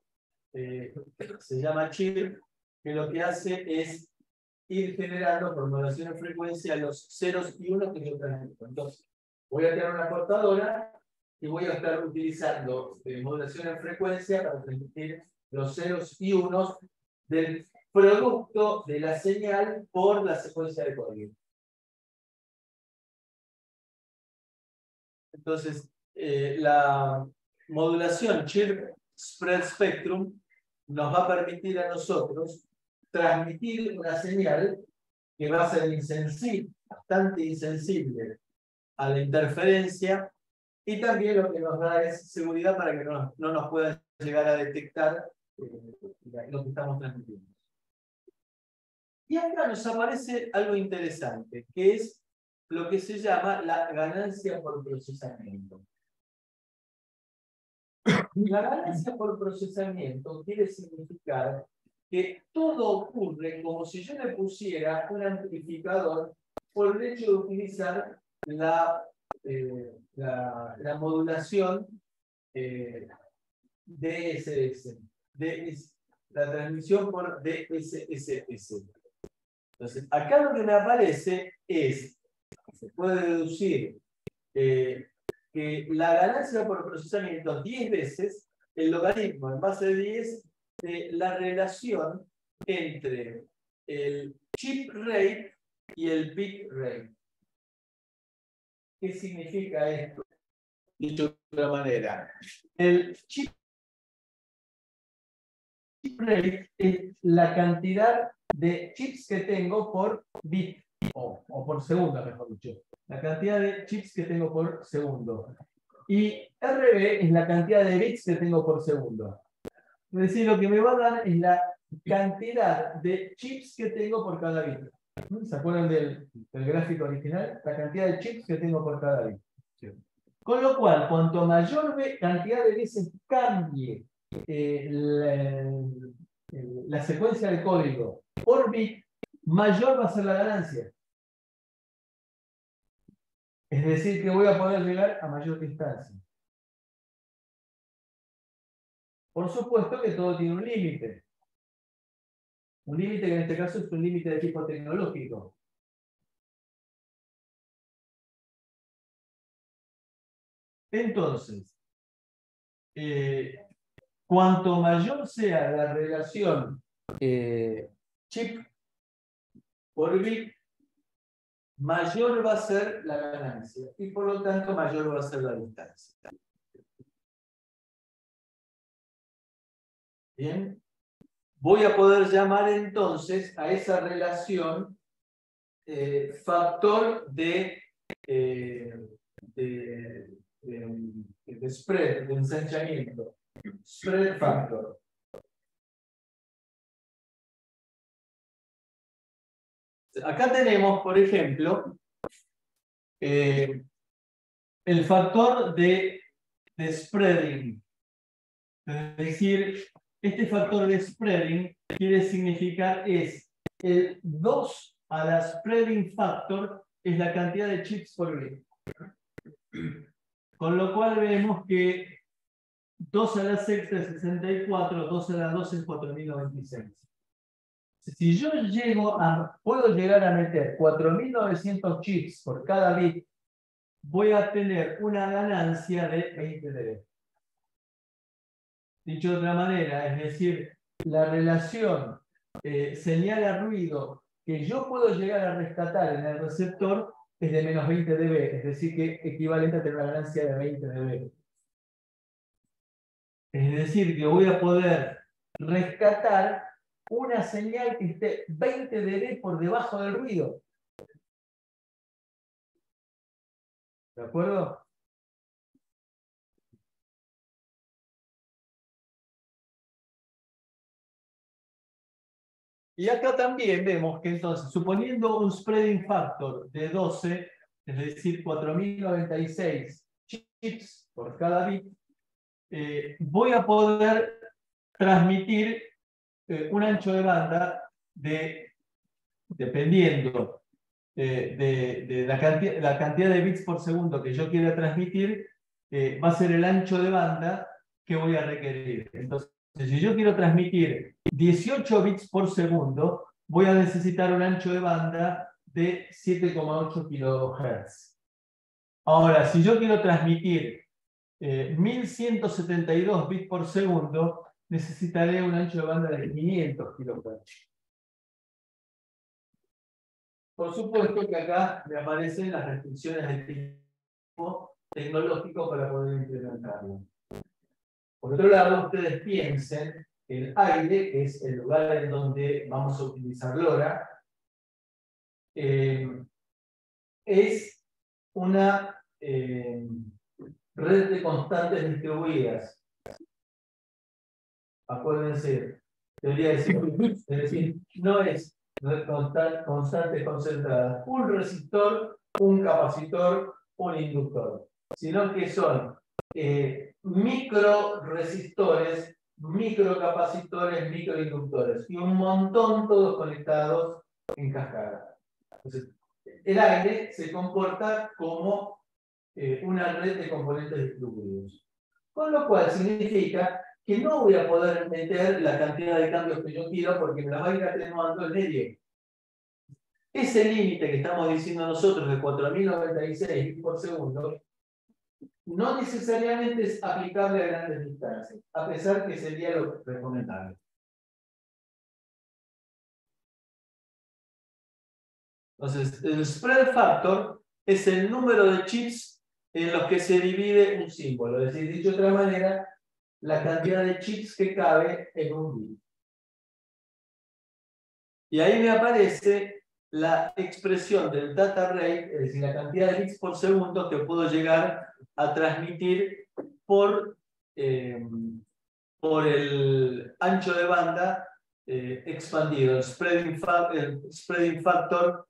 se llama chirp, que lo que hace es ir generando por modulación en frecuencia los ceros y unos que yo transmito. Entonces, voy a tener una cortadora y voy a estar utilizando modulación en frecuencia para transmitir los ceros y unos del producto de la señal por la secuencia de código. Entonces, la modulación chirp spread spectrum nos va a permitir a nosotros transmitir una señal que va a ser insensible, bastante insensible a la interferencia, y también lo que nos da es seguridad para que no nos puedan llegar a detectar lo que estamos transmitiendo. Y acá nos aparece algo interesante, que es lo que se llama la ganancia por procesamiento. La ganancia por procesamiento quiere significar que todo ocurre como si yo le pusiera un amplificador por el hecho de utilizar la modulación DSS, la transmisión por DSSS. Entonces, acá lo que me aparece es, se puede deducir que la ganancia por procesamiento 10 veces el logaritmo en base de 10 de la relación entre el chip rate y el bit rate. ¿Qué significa esto? Dicho de otra manera, el chip rate es la cantidad de chips que tengo por bit, o por segundo, mejor dicho. La cantidad de chips que tengo por segundo. Y RB es la cantidad de bits que tengo por segundo. Es decir, lo que me va a dar es la cantidad de chips que tengo por cada bit. ¿Se acuerdan del gráfico original? La cantidad de chips que tengo por cada bit. Con lo cual, cuanto mayor cantidad de veces cambie la secuencia de código por bit, mayor va a ser la ganancia. Es decir, que voy a poder llegar a mayor distancia. Por supuesto que todo tiene un límite. Un límite que en este caso es un límite de tipo tecnológico. Entonces, cuanto mayor sea la relación chip por bit, mayor va a ser la ganancia y por lo tanto mayor va a ser la distancia. Bien, voy a poder llamar entonces a esa relación factor de spread, de ensanchamiento, spread factor. Acá tenemos, por ejemplo, el factor de spreading. Es decir, este factor de spreading quiere significar es el 2 a la spreading factor es la cantidad de chips por bit. Con lo cual vemos que 2 a la sexta es 64, 2 a la 12 es 4096. Si yo puedo llegar a meter 4900 chips por cada bit, voy a tener una ganancia de 20 dB. Dicho de otra manera, es decir, la relación señal a ruido que yo puedo llegar a rescatar en el receptor es de menos 20 dB, es decir, que equivalente a tener una ganancia de 20 dB. Es decir, que voy a poder rescatar una señal que esté 20 dB por debajo del ruido. ¿De acuerdo? Y acá también vemos que entonces, suponiendo un spreading factor de 12, es decir, 4096 chips por cada bit, voy a poder transmitir un ancho de banda dependiendo de la cantidad de bits por segundo que yo quiera transmitir, va a ser el ancho de banda que voy a requerir. Entonces, si yo quiero transmitir 18 bits por segundo, voy a necesitar un ancho de banda de 7,8 kHz. Ahora, si yo quiero transmitir 1172 bits por segundo, necesitaré un ancho de banda de 500 kHz. Por supuesto que acá me aparecen las restricciones de tipo tecnológico para poder implementarlo. Por otro lado, ustedes piensen el aire, que es el lugar en donde vamos a utilizar LoRa, es una red de constantes distribuidas. Acuérdense, teoría de circuitos, es decir, no es constantes concentradas, un resistor, un capacitor, un inductor, sino que son micro resistores, microcapacitores, microinductores y un montón todos conectados en cascada. Entonces, el aire se comporta como una red de componentes distribuidos. Con lo cual significa que no voy a poder meter la cantidad de cambios que yo quiero porque me la va a ir atenuando el medio. Ese límite que estamos diciendo nosotros de 4096 bits por segundo no necesariamente es aplicable a grandes distancias, a pesar que sería lo recomendable. Entonces, el spread factor es el número de chips en los que se divide un símbolo. Es decir, dicho de otra manera, la cantidad de chips que cabe en un bit. Y ahí me aparece la expresión del data rate, es decir, la cantidad de bits por segundo que puedo llegar a transmitir por el ancho de banda expandido, el spreading factor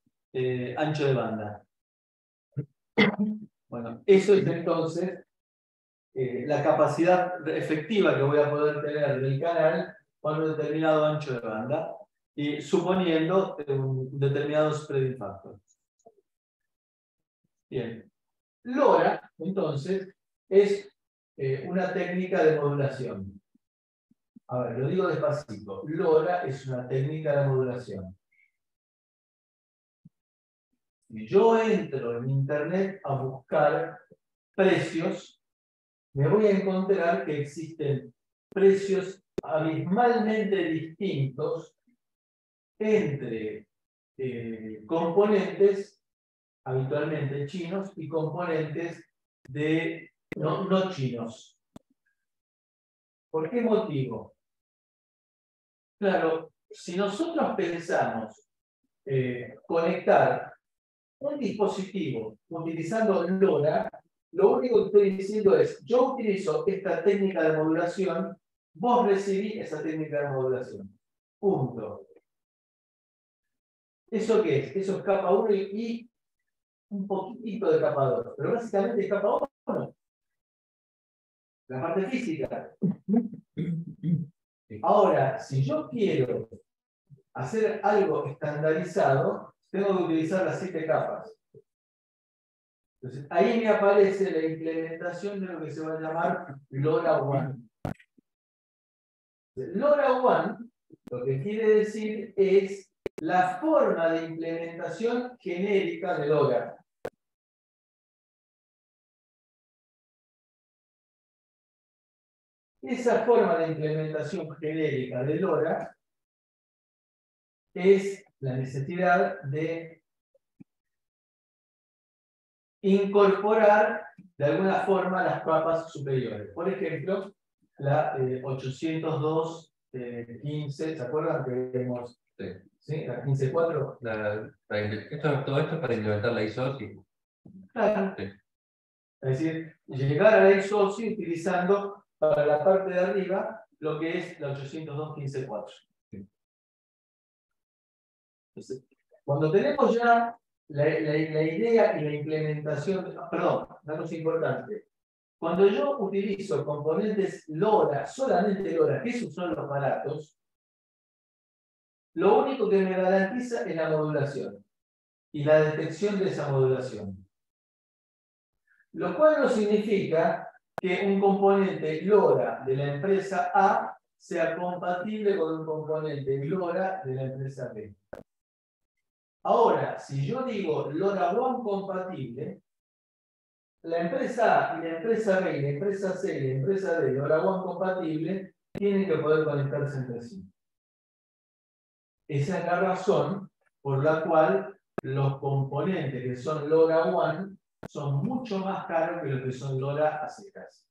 ancho de banda. Bueno, eso es entonces la capacidad efectiva que voy a poder tener del canal con un determinado ancho de banda, y suponiendo determinados spreading factors. Bien. LoRa, entonces, es una técnica de modulación. A ver, lo digo despacito. LoRa es una técnica de modulación. Si yo entro en Internet a buscar precios, me voy a encontrar que existen precios abismalmente distintos entre componentes habitualmente chinos y componentes de no chinos. ¿Por qué motivo? Claro, si nosotros pensamos conectar un dispositivo utilizando LoRa, lo único que estoy diciendo es, yo utilizo esta técnica de modulación, vos recibís esa técnica de modulación. Punto. ¿Eso qué es? Eso es capa 1 y un poquitito de capa 2, pero básicamente es capa 1. La parte física. Ahora, si yo quiero hacer algo estandarizado, tengo que utilizar las 7 capas. Entonces, ahí me aparece la implementación de lo que se va a llamar LoRaWAN. LoRaWAN, lo que quiere decir es la forma de implementación genérica de LoRa. Esa forma de implementación genérica de LoRa es la necesidad de incorporar de alguna forma las capas superiores. Por ejemplo, la 802.15, ¿se acuerdan que vimos? ¿Sí? La 15.4. Todo esto es para implementar la ISOCI. Claro. Sí. Es decir, llegar a la ISOCI utilizando para la parte de arriba lo que es la 802.15.4. Sí. Entonces, cuando tenemos ya la idea y la implementación, perdón, una cosa importante. Cuando yo utilizo componentes LoRa, solamente LoRa, que esos son los aparatos, lo único que me garantiza es la modulación y la detección de esa modulación. Lo cual no significa que un componente LoRa de la empresa A sea compatible con un componente LoRa de la empresa B. Ahora, si yo digo LoRaWAN compatible, la empresa A y la empresa B y la empresa C y la empresa D, LoRaWAN compatible, tienen que poder conectarse entre sí. Esa es la razón por la cual los componentes que son LoRaWAN son mucho más caros que los que son LoRa a secas.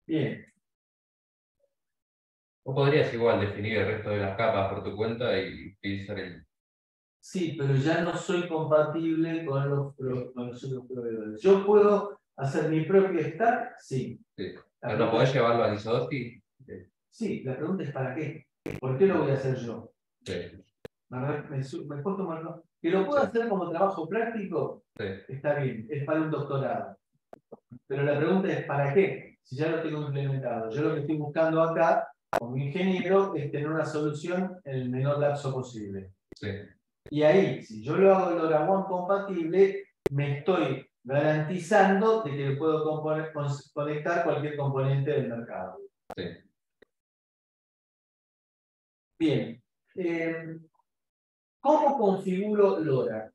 Bien. O podrías igual definir el resto de las capas por tu cuenta y utilizar el... Sí, pero ya no soy compatible con los otros proveedores. ¿Yo puedo hacer mi propio stack? Sí. Sí. ¿Pero no podés llevarlo a ISOCI? Sí, la pregunta es ¿para qué? ¿Por qué lo voy a hacer yo? Sí. ¿Me puedo tomarlo? ¿Que lo puedo hacer como trabajo práctico? Sí. Está bien, es para un doctorado. Pero la pregunta es ¿para qué? Si ya lo tengo implementado. Yo lo que estoy buscando acá, como ingeniero, es tener una solución en el menor lapso posible. Sí. Y ahí, si yo lo hago LoRaWAN compatible, me estoy garantizando de que puedo conectar cualquier componente del mercado. Sí. Bien. ¿Cómo configuro LoRa?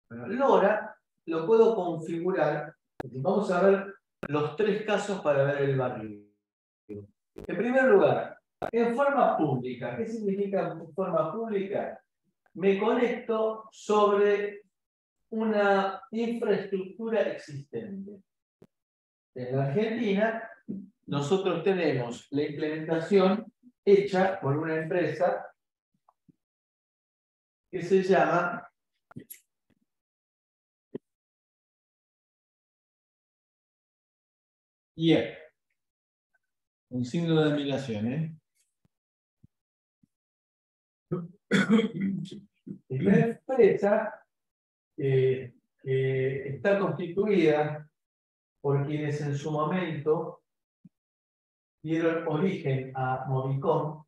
Bueno, LoRa lo puedo configurar. Vamos a ver los 3 casos para ver el barrido. En primer lugar, en forma pública. ¿Qué significa en forma pública? Me conecto sobre una infraestructura existente. En la Argentina, nosotros tenemos la implementación hecha por una empresa que se llama IEP. Un signo de admiración, ¿eh? Esta empresa que está constituida por quienes en su momento dieron origen a Movicom.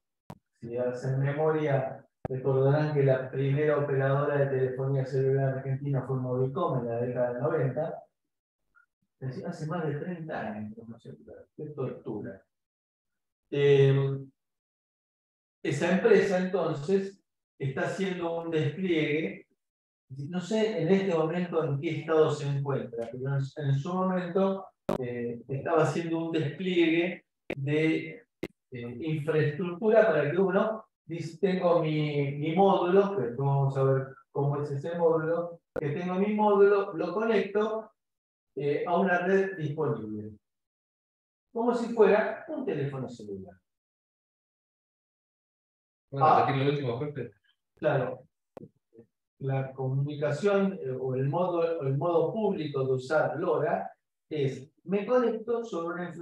Si hacen memoria, recordarán que la primera operadora de telefonía celular argentina fue Movicom en la década del 90. Hace más de 30 años, no sé, qué tortura. Esa empresa entonces está haciendo un despliegue, no sé en este momento en qué estado se encuentra, pero en su momento estaba haciendo un despliegue de infraestructura para que uno dice, tengo mi módulo, que vamos a ver cómo es ese módulo, que tengo mi módulo, lo conecto a una red disponible, como si fuera un teléfono celular. ¿Puedo repetir lo último, Jorge? Claro, la comunicación o el modo público de usar LoRa es, me conecto sobre una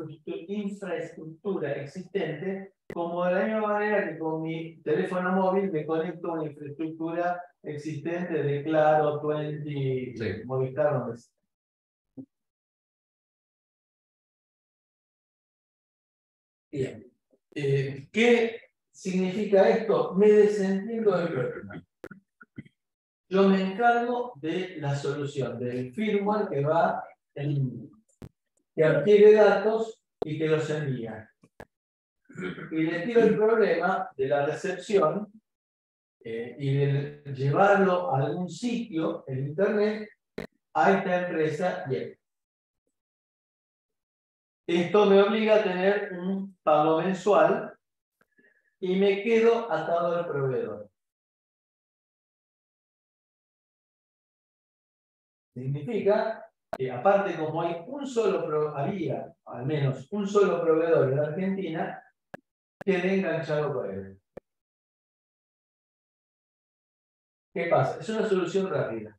infraestructura existente, como de la misma manera que con mi teléfono móvil me conecto a una infraestructura existente de Claro, 20, Sí. Movistar, donde sea. Bien. ¿Qué significa esto? Me desentiendo del problema. Yo me encargo de la solución, del firmware que adquiere datos y que los envía. Y le tiro el problema de la recepción y de llevarlo a algún sitio en Internet a esta empresa. Bien. Esto me obliga a tener un pago mensual y me quedo atado al proveedor. Significa que aparte como hay había al menos un solo proveedor en la Argentina, quedé enganchado con él. ¿Qué pasa? Es una solución rápida.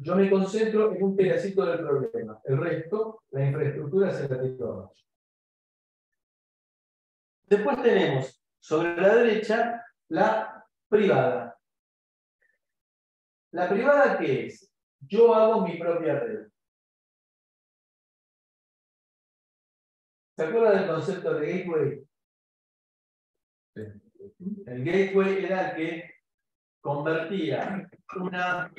Yo me concentro en un pedacito del problema. El resto, la infraestructura se la tiro abajo. Después tenemos sobre la derecha la privada. ¿La privada qué es? Yo hago mi propia red. ¿Se acuerdan del concepto de gateway? El gateway era el que convertía una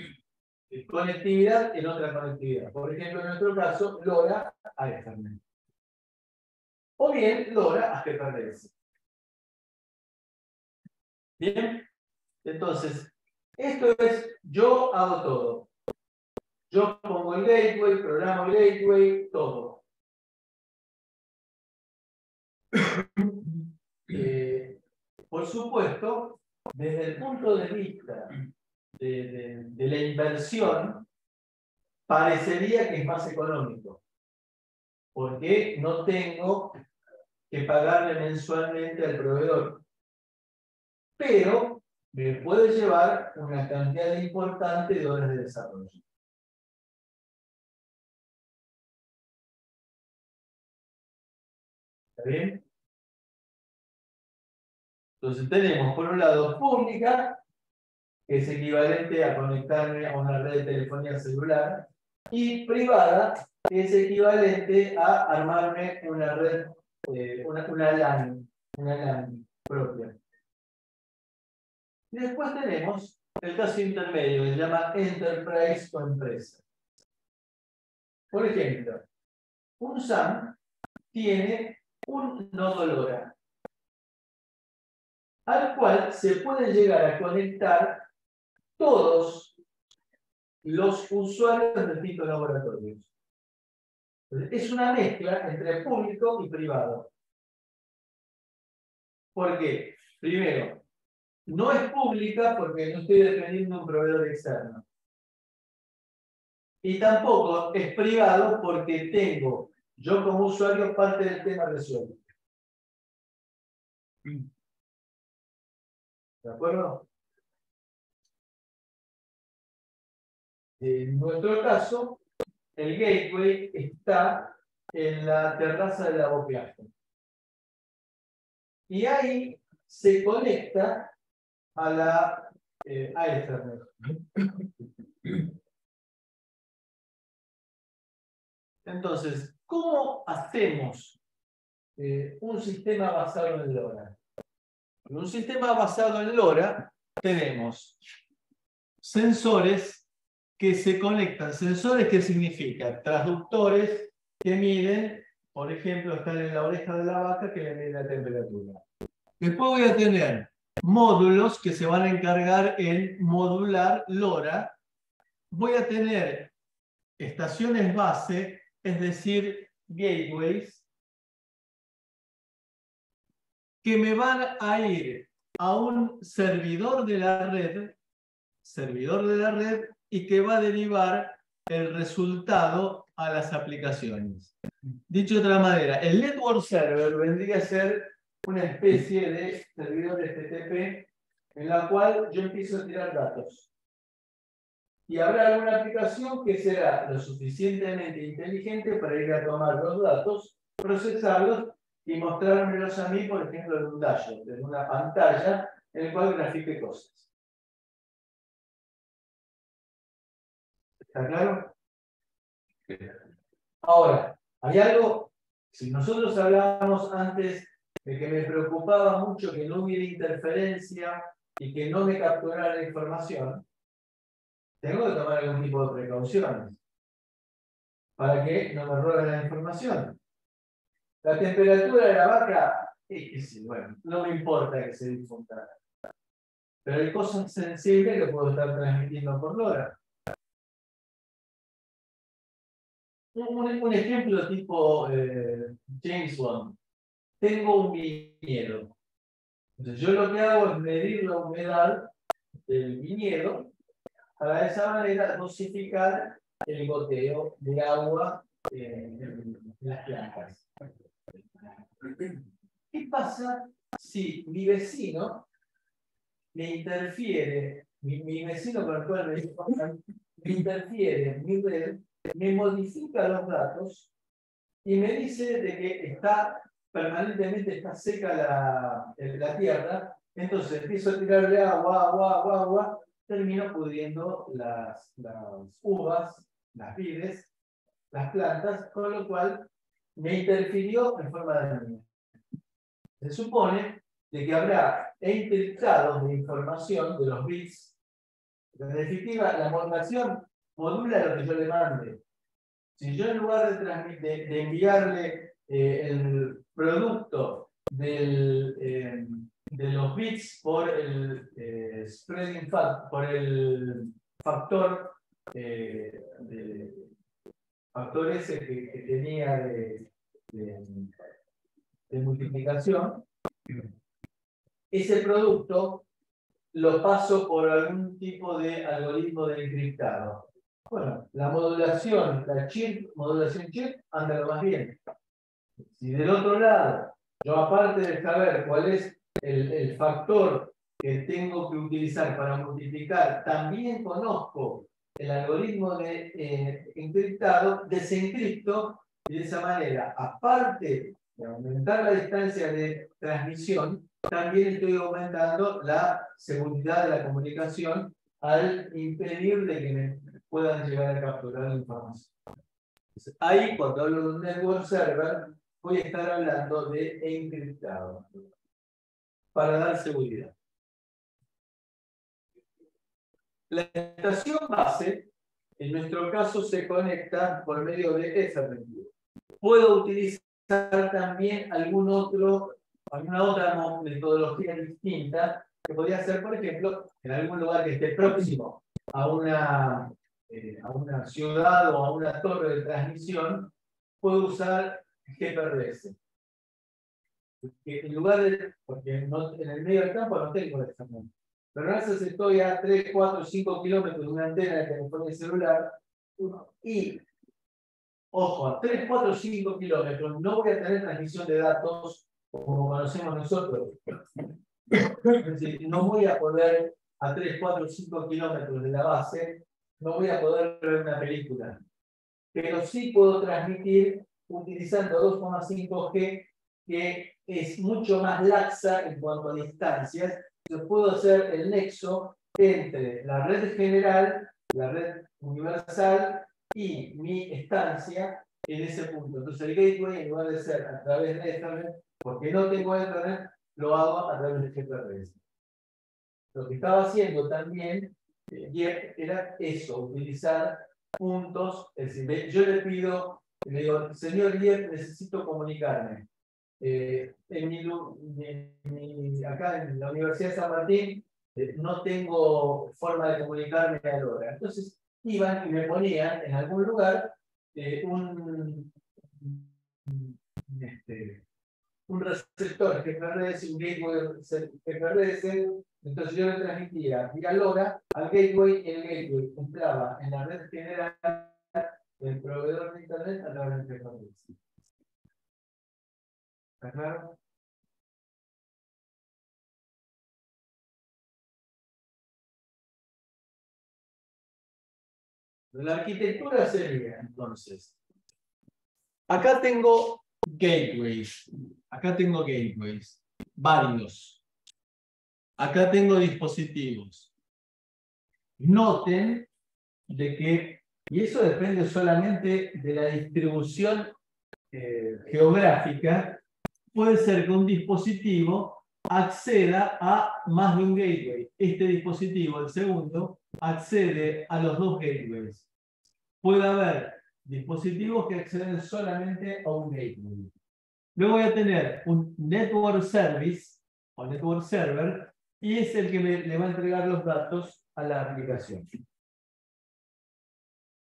conectividad en otra conectividad. Por ejemplo, en nuestro caso, LoRa a Ethernet. O bien LoRa a GPRS. Bien, entonces, esto es, yo hago todo. Yo pongo el gateway, programo el gateway, todo. Por supuesto, desde el punto de vista de la inversión, parecería que es más económico, porque no tengo que pagarle mensualmente al proveedor. Pero me puede llevar una cantidad importante de horas de desarrollo. ¿Está bien? Entonces tenemos por un lado pública, que es equivalente a conectarme a una red de telefonía celular, y privada, que es equivalente a armarme una red, una LAN propia. Y después tenemos el caso intermedio, que se llama enterprise o empresa. Por ejemplo, un SAM tiene un nodo LoRa, al cual se pueden llegar a conectar todos los usuarios de distintos laboratorios. Es una mezcla entre público y privado. ¿Por qué? Primero, no es pública porque no estoy dependiendo de un proveedor externo. Y tampoco es privado porque tengo yo como usuario parte del tema resuelto. ¿De acuerdo? En nuestro caso, el gateway está en la terraza de la Boquiaje. Y ahí se conecta a Ethernet. Entonces, ¿cómo hacemos un sistema basado en LoRa? En un sistema basado en LoRa tenemos sensores que se conectan. ¿Sensores qué significa? Transductores que miden, por ejemplo, están en la oreja de la vaca que le miden la temperatura. Después voy a tener módulos que se van a encargar en modular LoRa. Voy a tener estaciones base, es decir, gateways, que me van a ir a un servidor de la red, y que va a derivar el resultado a las aplicaciones. Dicho de otra manera, el network server vendría a ser una especie de servidor FTP en la cual yo empiezo a tirar datos. Y habrá alguna aplicación que será lo suficientemente inteligente para ir a tomar los datos, procesarlos y mostrármelos a mí, por ejemplo, en un dashboard, en una pantalla en la cual grafique cosas. ¿Está claro? Ahora, hay algo, si nosotros hablábamos antes de que me preocupaba mucho que no hubiera interferencia y que no me capturara la información, tengo que tomar algún tipo de precauciones para que no me roben la información. La temperatura de la vaca, bueno, no me importa que se difunda. Pero hay cosas sensibles que puedo estar transmitiendo por LoRa. Un ejemplo tipo James Bond. Tengo un viñedo. Entonces yo lo que hago es medir la humedad del viñedo para de esa manera dosificar el goteo de agua en las plantas. ¿Qué pasa si mi vecino me interfiere, mi vecino con el cual me interfiere, mi red, me modifica los datos y me dice de que permanentemente está seca la tierra, entonces empiezo a tirarle agua, termino pudriendo las uvas, las vides, las plantas, con lo cual me interfirió en forma de daño. Se supone de que habrá encriptados de información de los bits. En definitiva, la modulación modula lo que yo le mande. Si yo en lugar de enviarle el producto de los bits por el spreading factor, por el factor factor ese que tenía de multiplicación, ese producto lo paso por algún tipo de algoritmo de encriptado. Bueno, la modulación, modulación chip, anda lo más bien. Si del otro lado, yo aparte de saber cuál es el factor que tengo que utilizar para multiplicar, también conozco el algoritmo de encriptado, desencripto, y de esa manera, aparte de aumentar la distancia de transmisión, también estoy aumentando la seguridad de la comunicación al impedir de que me puedan llegar a capturar la información. Entonces, ahí, cuando hablo de un network server, voy a estar hablando de encriptado para dar seguridad. La estación base, en nuestro caso, se conecta por medio de Ethernet. Puedo utilizar también alguna otra metodología distinta que podría ser, por ejemplo, en algún lugar que esté próximo a una ciudad o a una torre de transmisión, puedo usar GPRS. En lugar porque en el medio del campo no tengo Ethernet. Pero a veces estoy a 3, 4, 5 kilómetros de una antena de telefonía celular y, ojo, a 3, 4, 5 kilómetros no voy a tener transmisión de datos como conocemos nosotros. Es decir, no voy a poder a 3, 4, 5 kilómetros de la base, no voy a poder ver una película. Pero sí puedo transmitir utilizando 2,5G, que es mucho más laxa en cuanto a distancias yo puedo hacer el nexo entre la red general, la red universal y mi estancia en ese punto. Entonces el gateway, en lugar de ser a través de Ethernet, porque no tengo Ethernet, lo hago a través de GPRS. Lo que estaba haciendo también era eso, utilizar puntos. Es decir, yo le pido, le digo, señor Lier, necesito comunicarme. Acá en la Universidad de San Martín no tengo forma de comunicarme a la hora. Entonces iban y me ponían en algún lugar un receptor GPRS, un gateway GPRS. Entonces yo le transmitía vía LoRa al gateway, el gateway entraba en la red general del proveedor de internet a través del GPRS. ¿Está claro? La arquitectura sería, entonces, acá tengo gateways, varios. Acá tengo dispositivos. Noten de que, y eso depende solamente de la distribución geográfica, puede ser que un dispositivo acceda a más de un gateway. Este dispositivo, el segundo, accede a los dos gateways. Puede haber dispositivos que acceden solamente a un gateway. Luego voy a tener un network service o network server y es el que le va a entregar los datos a la aplicación.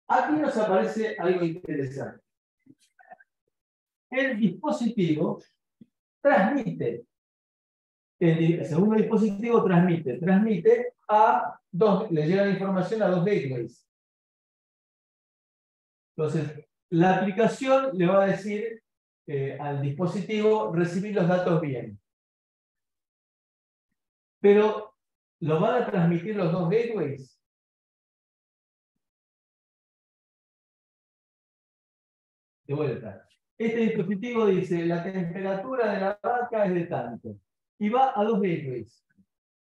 Aquí nos aparece algo interesante. El dispositivo transmite. El segundo dispositivo transmite a dos, le llega la información a dos gateways. Entonces, la aplicación le va a decir al dispositivo recibir los datos bien. Pero, ¿lo van a transmitir los dos gateways? De vuelta. Este dispositivo dice, la temperatura de la vaca es de tanto. Y va a dos gateways.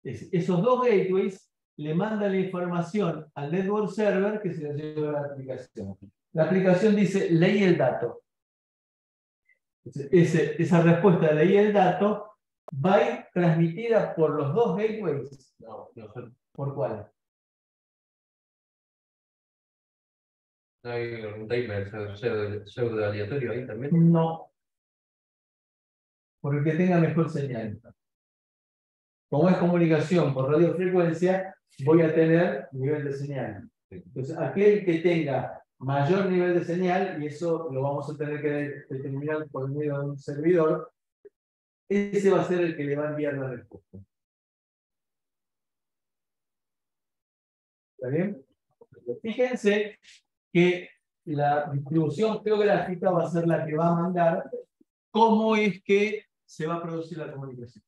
Esos dos gateways le mandan la información al network server que se la lleva a la aplicación. La aplicación dice, leí el dato. Esa respuesta de leí el dato va a ir transmitida por los dos gateways. No. ¿Por cuál? ¿No hay un timer pseudo aleatorio ahí también? No. Porque tenga mejor señal. Como es comunicación por radiofrecuencia, voy a tener nivel de señal. Entonces, aquel que tenga mayor nivel de señal, y eso lo vamos a tener que determinar por medio de un servidor, ese va a ser el que le va a enviar la respuesta. ¿Está bien? Fíjense que la distribución geográfica va a ser la que va a mandar cómo es que se va a producir la comunicación.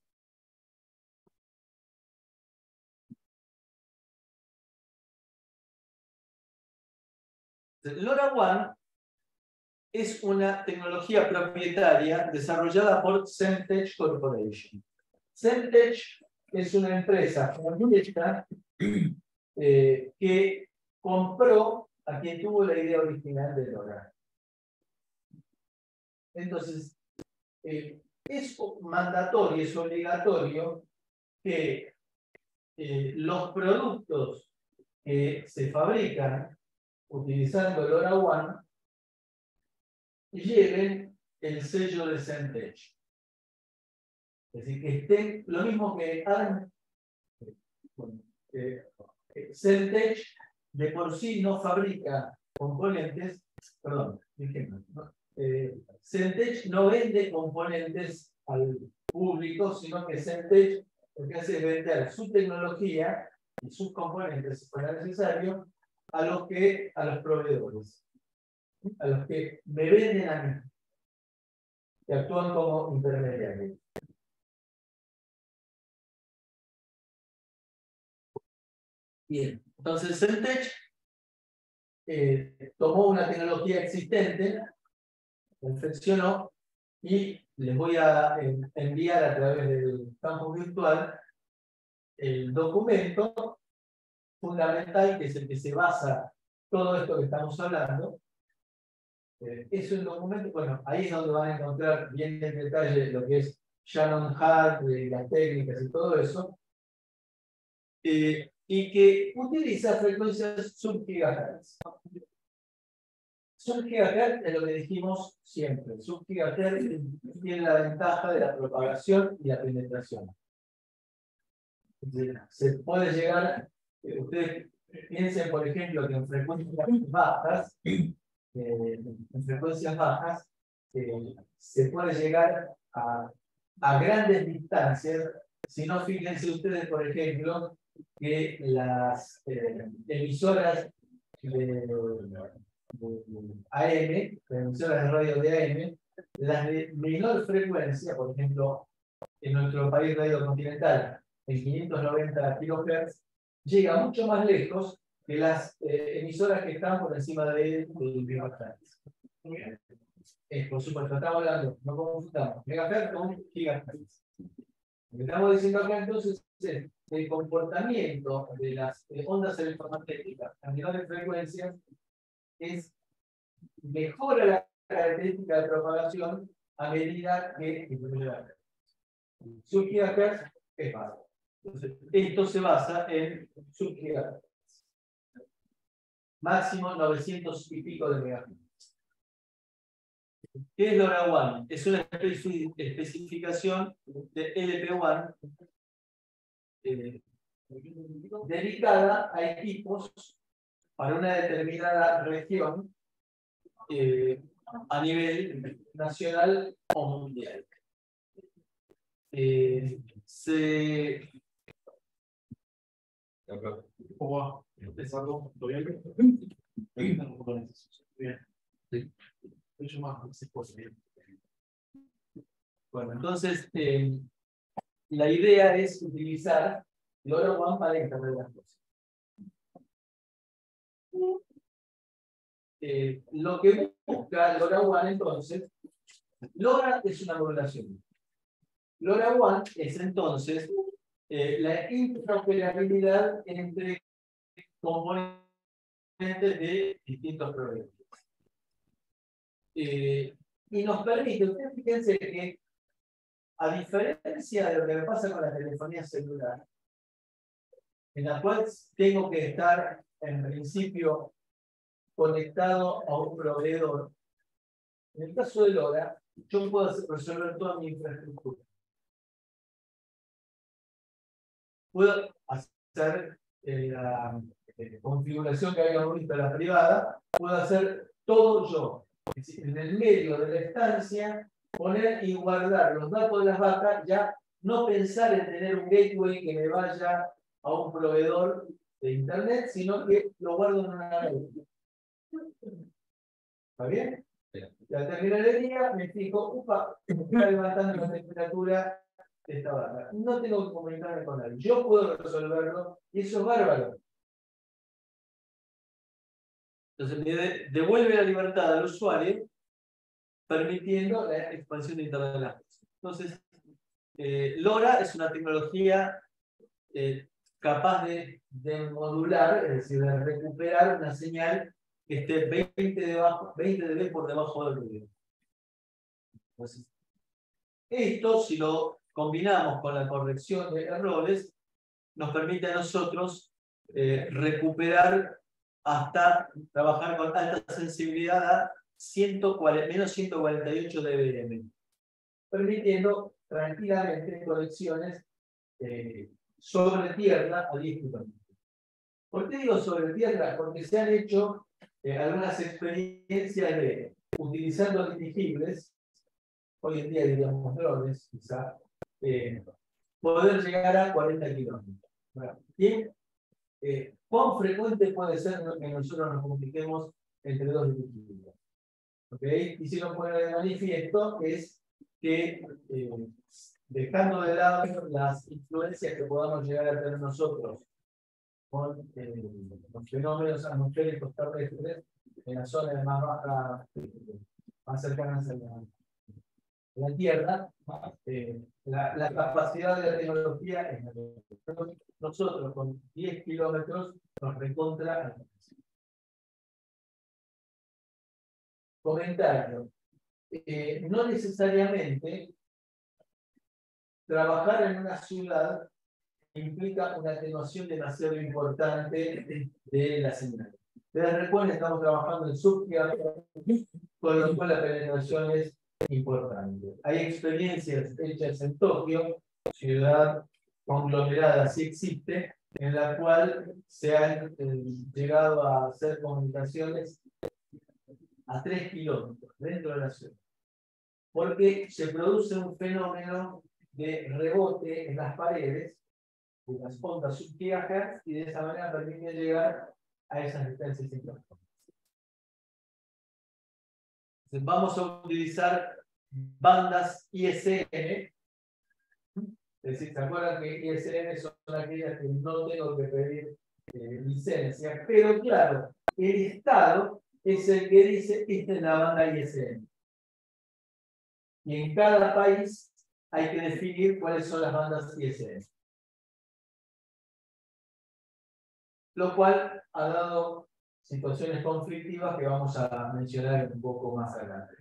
LoRaWAN es una tecnología propietaria desarrollada por Semtech Corporation. Semtech es una empresa francesa que compró a quien tuvo la idea original de LoRa. Entonces, es mandatorio, es obligatorio que los productos que se fabrican utilizando LoRaWAN lleven el sello de Semtech. Es decir, que estén lo mismo que ARM. Semtech de por sí no fabrica componentes, perdón, Semtech no vende componentes al público, sino que Semtech lo que hace es vender su tecnología y sus componentes, si fuera necesario, a los proveedores, a los que me venden a mí, que actúan como intermediarios. Bien, entonces Semtech tomó una tecnología existente, perfeccionó y les voy a enviar a través del campo virtual el documento fundamental, que es el que se basa todo esto que estamos hablando, es un documento, bueno, ahí es donde van a encontrar bien en detalle lo que es Shannon Hart, las técnicas y todo eso, y que utiliza frecuencias sub-gigahertz. Sub-gigahertz es lo que dijimos siempre. Sub-gigahertz tiene la ventaja de la propagación y la penetración. Se puede llegar, ustedes piensen, por ejemplo, que en frecuencias bajas, se puede llegar a grandes distancias. Si no, fíjense ustedes, por ejemplo, que las emisoras de AM, las emisoras de radio de AM, las de menor frecuencia, por ejemplo, en nuestro país radio continental, en 590 kHz, llega mucho más lejos que las emisoras que están por encima de megahertz. Por supuesto, estamos hablando, no confundamos megahertz con gigahertz. Lo que estamos diciendo acá entonces es el comportamiento de las ondas electromagnéticas a menores frecuencias mejora la característica de propagación a medida que disminuye la frecuencia. Sub-gigahertz es bajo. Entonces, esto se basa en sub-gigahertz. Máximo 900 y pico de megahertz. ¿Qué es LoRaWAN? Es una especificación de LPWAN dedicada a equipos para una determinada región a nivel nacional o mundial. Bueno, entonces la idea es utilizar LoRaWAN para internet las cosas. Lo que busca LoRaWAN entonces, LoRa es una modulación. LoRaWAN es entonces la interoperabilidad entre componentes de distintos proveedores. Y nos permite, ustedes fíjense que, a diferencia de lo que me pasa con la telefonía celular, en la cual tengo que estar en principio conectado a un proveedor, en el caso de LoRa, yo puedo resolver toda mi infraestructura. Puedo hacer la configuración que habíamos visto en la privada, puedo hacer todo yo. Es decir, en el medio de la estancia, poner y guardar los datos de las vacas, ya no pensar en tener un gateway que me vaya a un proveedor de internet, sino que lo guardo en una red. ¿Está bien? Y al terminar el día me fijo, upa, está levantando la temperatura de esta vaca. No tengo que comunicarme con nadie. Yo puedo resolverlo y eso es bárbaro. Entonces me devuelve la libertad al usuario, permitiendo la expansión de Internet de las cosas. Entonces, LoRa es una tecnología capaz de modular, es decir, de recuperar una señal que esté 20 dB por debajo del ruido. Entonces, esto, si lo combinamos con la corrección de errores, nos permite a nosotros recuperar hasta trabajar con alta sensibilidad a menos 148 dBm, permitiendo tranquilamente conexiones sobre tierra a 10 km. ¿Por qué digo sobre tierra? Porque se han hecho algunas experiencias de utilizando dirigibles, hoy en día diríamos drones, quizá, poder llegar a 40 kilómetros. Bien, ¿cuán frecuente puede ser que nosotros nos comuniquemos entre dos dirigibles? ¿Okay? Quisieron poner de manifiesto es que dejando de lado las influencias que podamos llegar a tener nosotros con los fenómenos atmosféricos terrestres en las zonas más bajas, más cercanas a la la Tierra, la capacidad de la tecnología es mayor. Nosotros con 10 kilómetros nos recontra alcanzamos. Comentario. No necesariamente trabajar en una ciudad implica una atenuación demasiado importante de la señal. Ustedes recuerden, estamos trabajando en subtierra, con lo cual la penetración es importante. Hay experiencias hechas en Tokio, ciudad conglomerada, sí existe, en la cual se han llegado a hacer comunicaciones a 3 kilómetros dentro de la ciudad. Porque se produce un fenómeno de rebote en las paredes, de las ondas subgigahertz, y de esa manera permite llegar a esas distancias importantes. Entonces vamos a utilizar bandas ISM, es decir, ¿se acuerdan que ISM son aquellas que no tengo que pedir licencia? Pero claro, el Estado es el que dice, esta es la banda ISM. Y en cada país hay que definir cuáles son las bandas ISM. Lo cual ha dado situaciones conflictivas que vamos a mencionar un poco más adelante.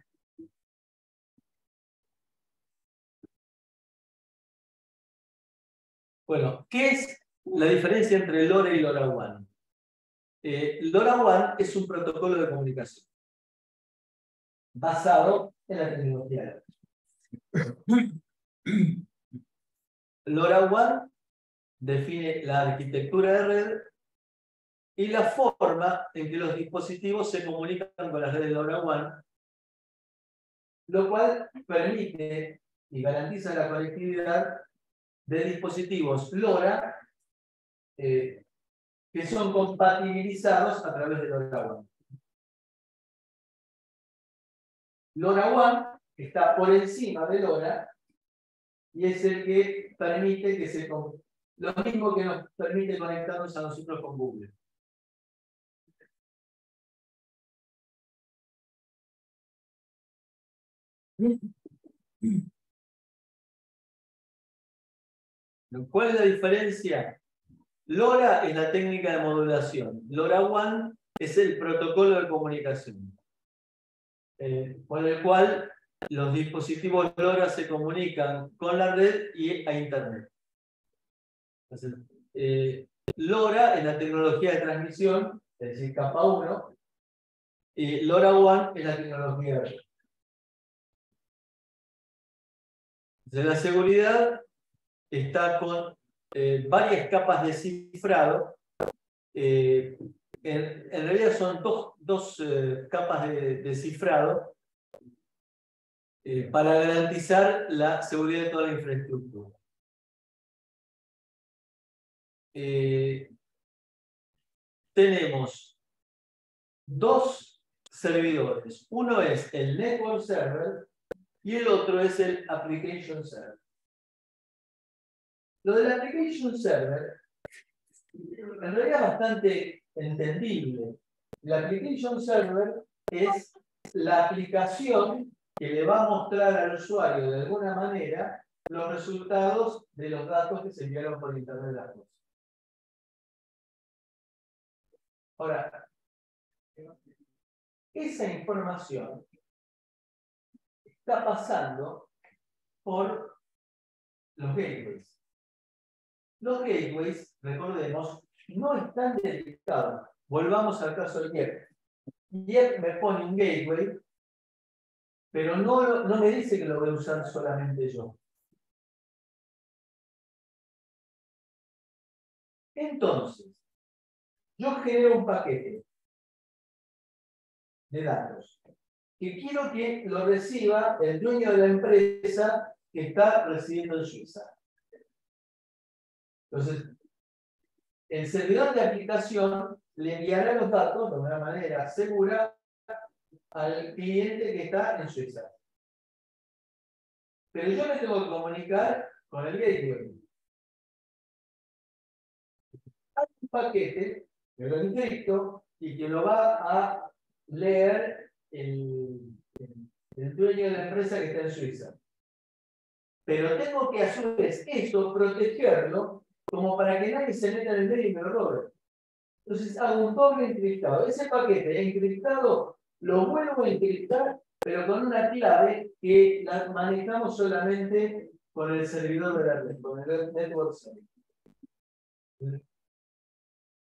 Bueno, ¿qué es la diferencia entre LoRa y LoRaWAN? LoRaWAN es un protocolo de comunicación basado en la tecnología. LoRaWAN define la arquitectura de red y la forma en que los dispositivos se comunican con las redes LoRaWAN, lo cual permite y garantiza la conectividad de dispositivos LoRa que son compatibilizados a través de LoRaWAN. LoRaWAN está por encima de LoRa y es el que permite que se... Lo mismo que nos permite conectarnos a nosotros con Google. ¿Cuál es la diferencia? LoRa es la técnica de modulación. LoRaWAN es el protocolo de comunicación. Por el cual los dispositivos LoRa se comunican con la red y a Internet. Entonces, LoRa es la tecnología de transmisión, es decir, capa 1, y LoRaWAN es la tecnología de red. Entonces, la seguridad está con varias capas de cifrado. En realidad son dos capas de cifrado para garantizar la seguridad de toda la infraestructura. Tenemos dos servidores. Uno es el Network Server y el otro es el Application Server. Lo del Application Server en realidad es bastante entendible. El Application Server es la aplicación que le va a mostrar al usuario de alguna manera los resultados de los datos que se enviaron por Internet de las cosas. Ahora, esa información está pasando por los gateways. Los gateways, recordemos, no están dedicados. Volvamos al caso de IEP. IEP me pone un gateway, pero no me dice que lo voy a usar solamente yo. Entonces, yo genero un paquete de datos que quiero que lo reciba el dueño de la empresa que está residiendo en Suiza. Entonces, el servidor de aplicación le enviará los datos de una manera segura al cliente que está en Suiza. Pero yo me tengo que comunicar con el gateway. Hay un paquete que lo encripto y que lo va a leer el dueño de la empresa que está en Suiza. Pero tengo que a su vez eso protegerlo como para que nadie se meta en el medio y me lo robe. Entonces hago un doble encriptado. Ese paquete encriptado lo vuelvo a encriptar, pero con una clave que la manejamos solamente con el servidor de la red, con el network server.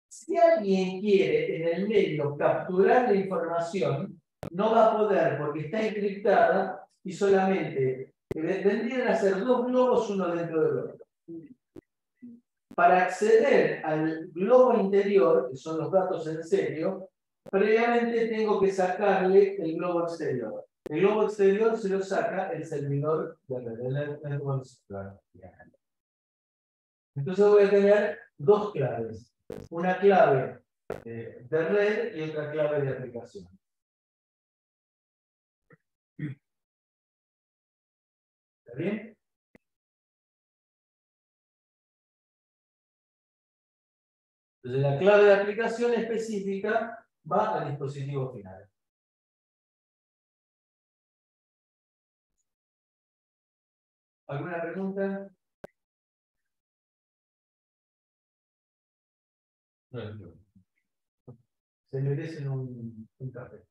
Si alguien quiere en el medio capturar la información, no va a poder porque está encriptada y solamente tendrían a ser dos globos uno dentro del otro. Para acceder al globo interior, que son los datos en serio, previamente tengo que sacarle el globo exterior. El globo exterior se lo saca el servidor del network server. Entonces voy a tener dos claves. Una clave de red y otra clave de aplicación. ¿Está bien? Entonces la clave de aplicación específica va al dispositivo final. ¿Alguna pregunta? No, no. Se merecen un café.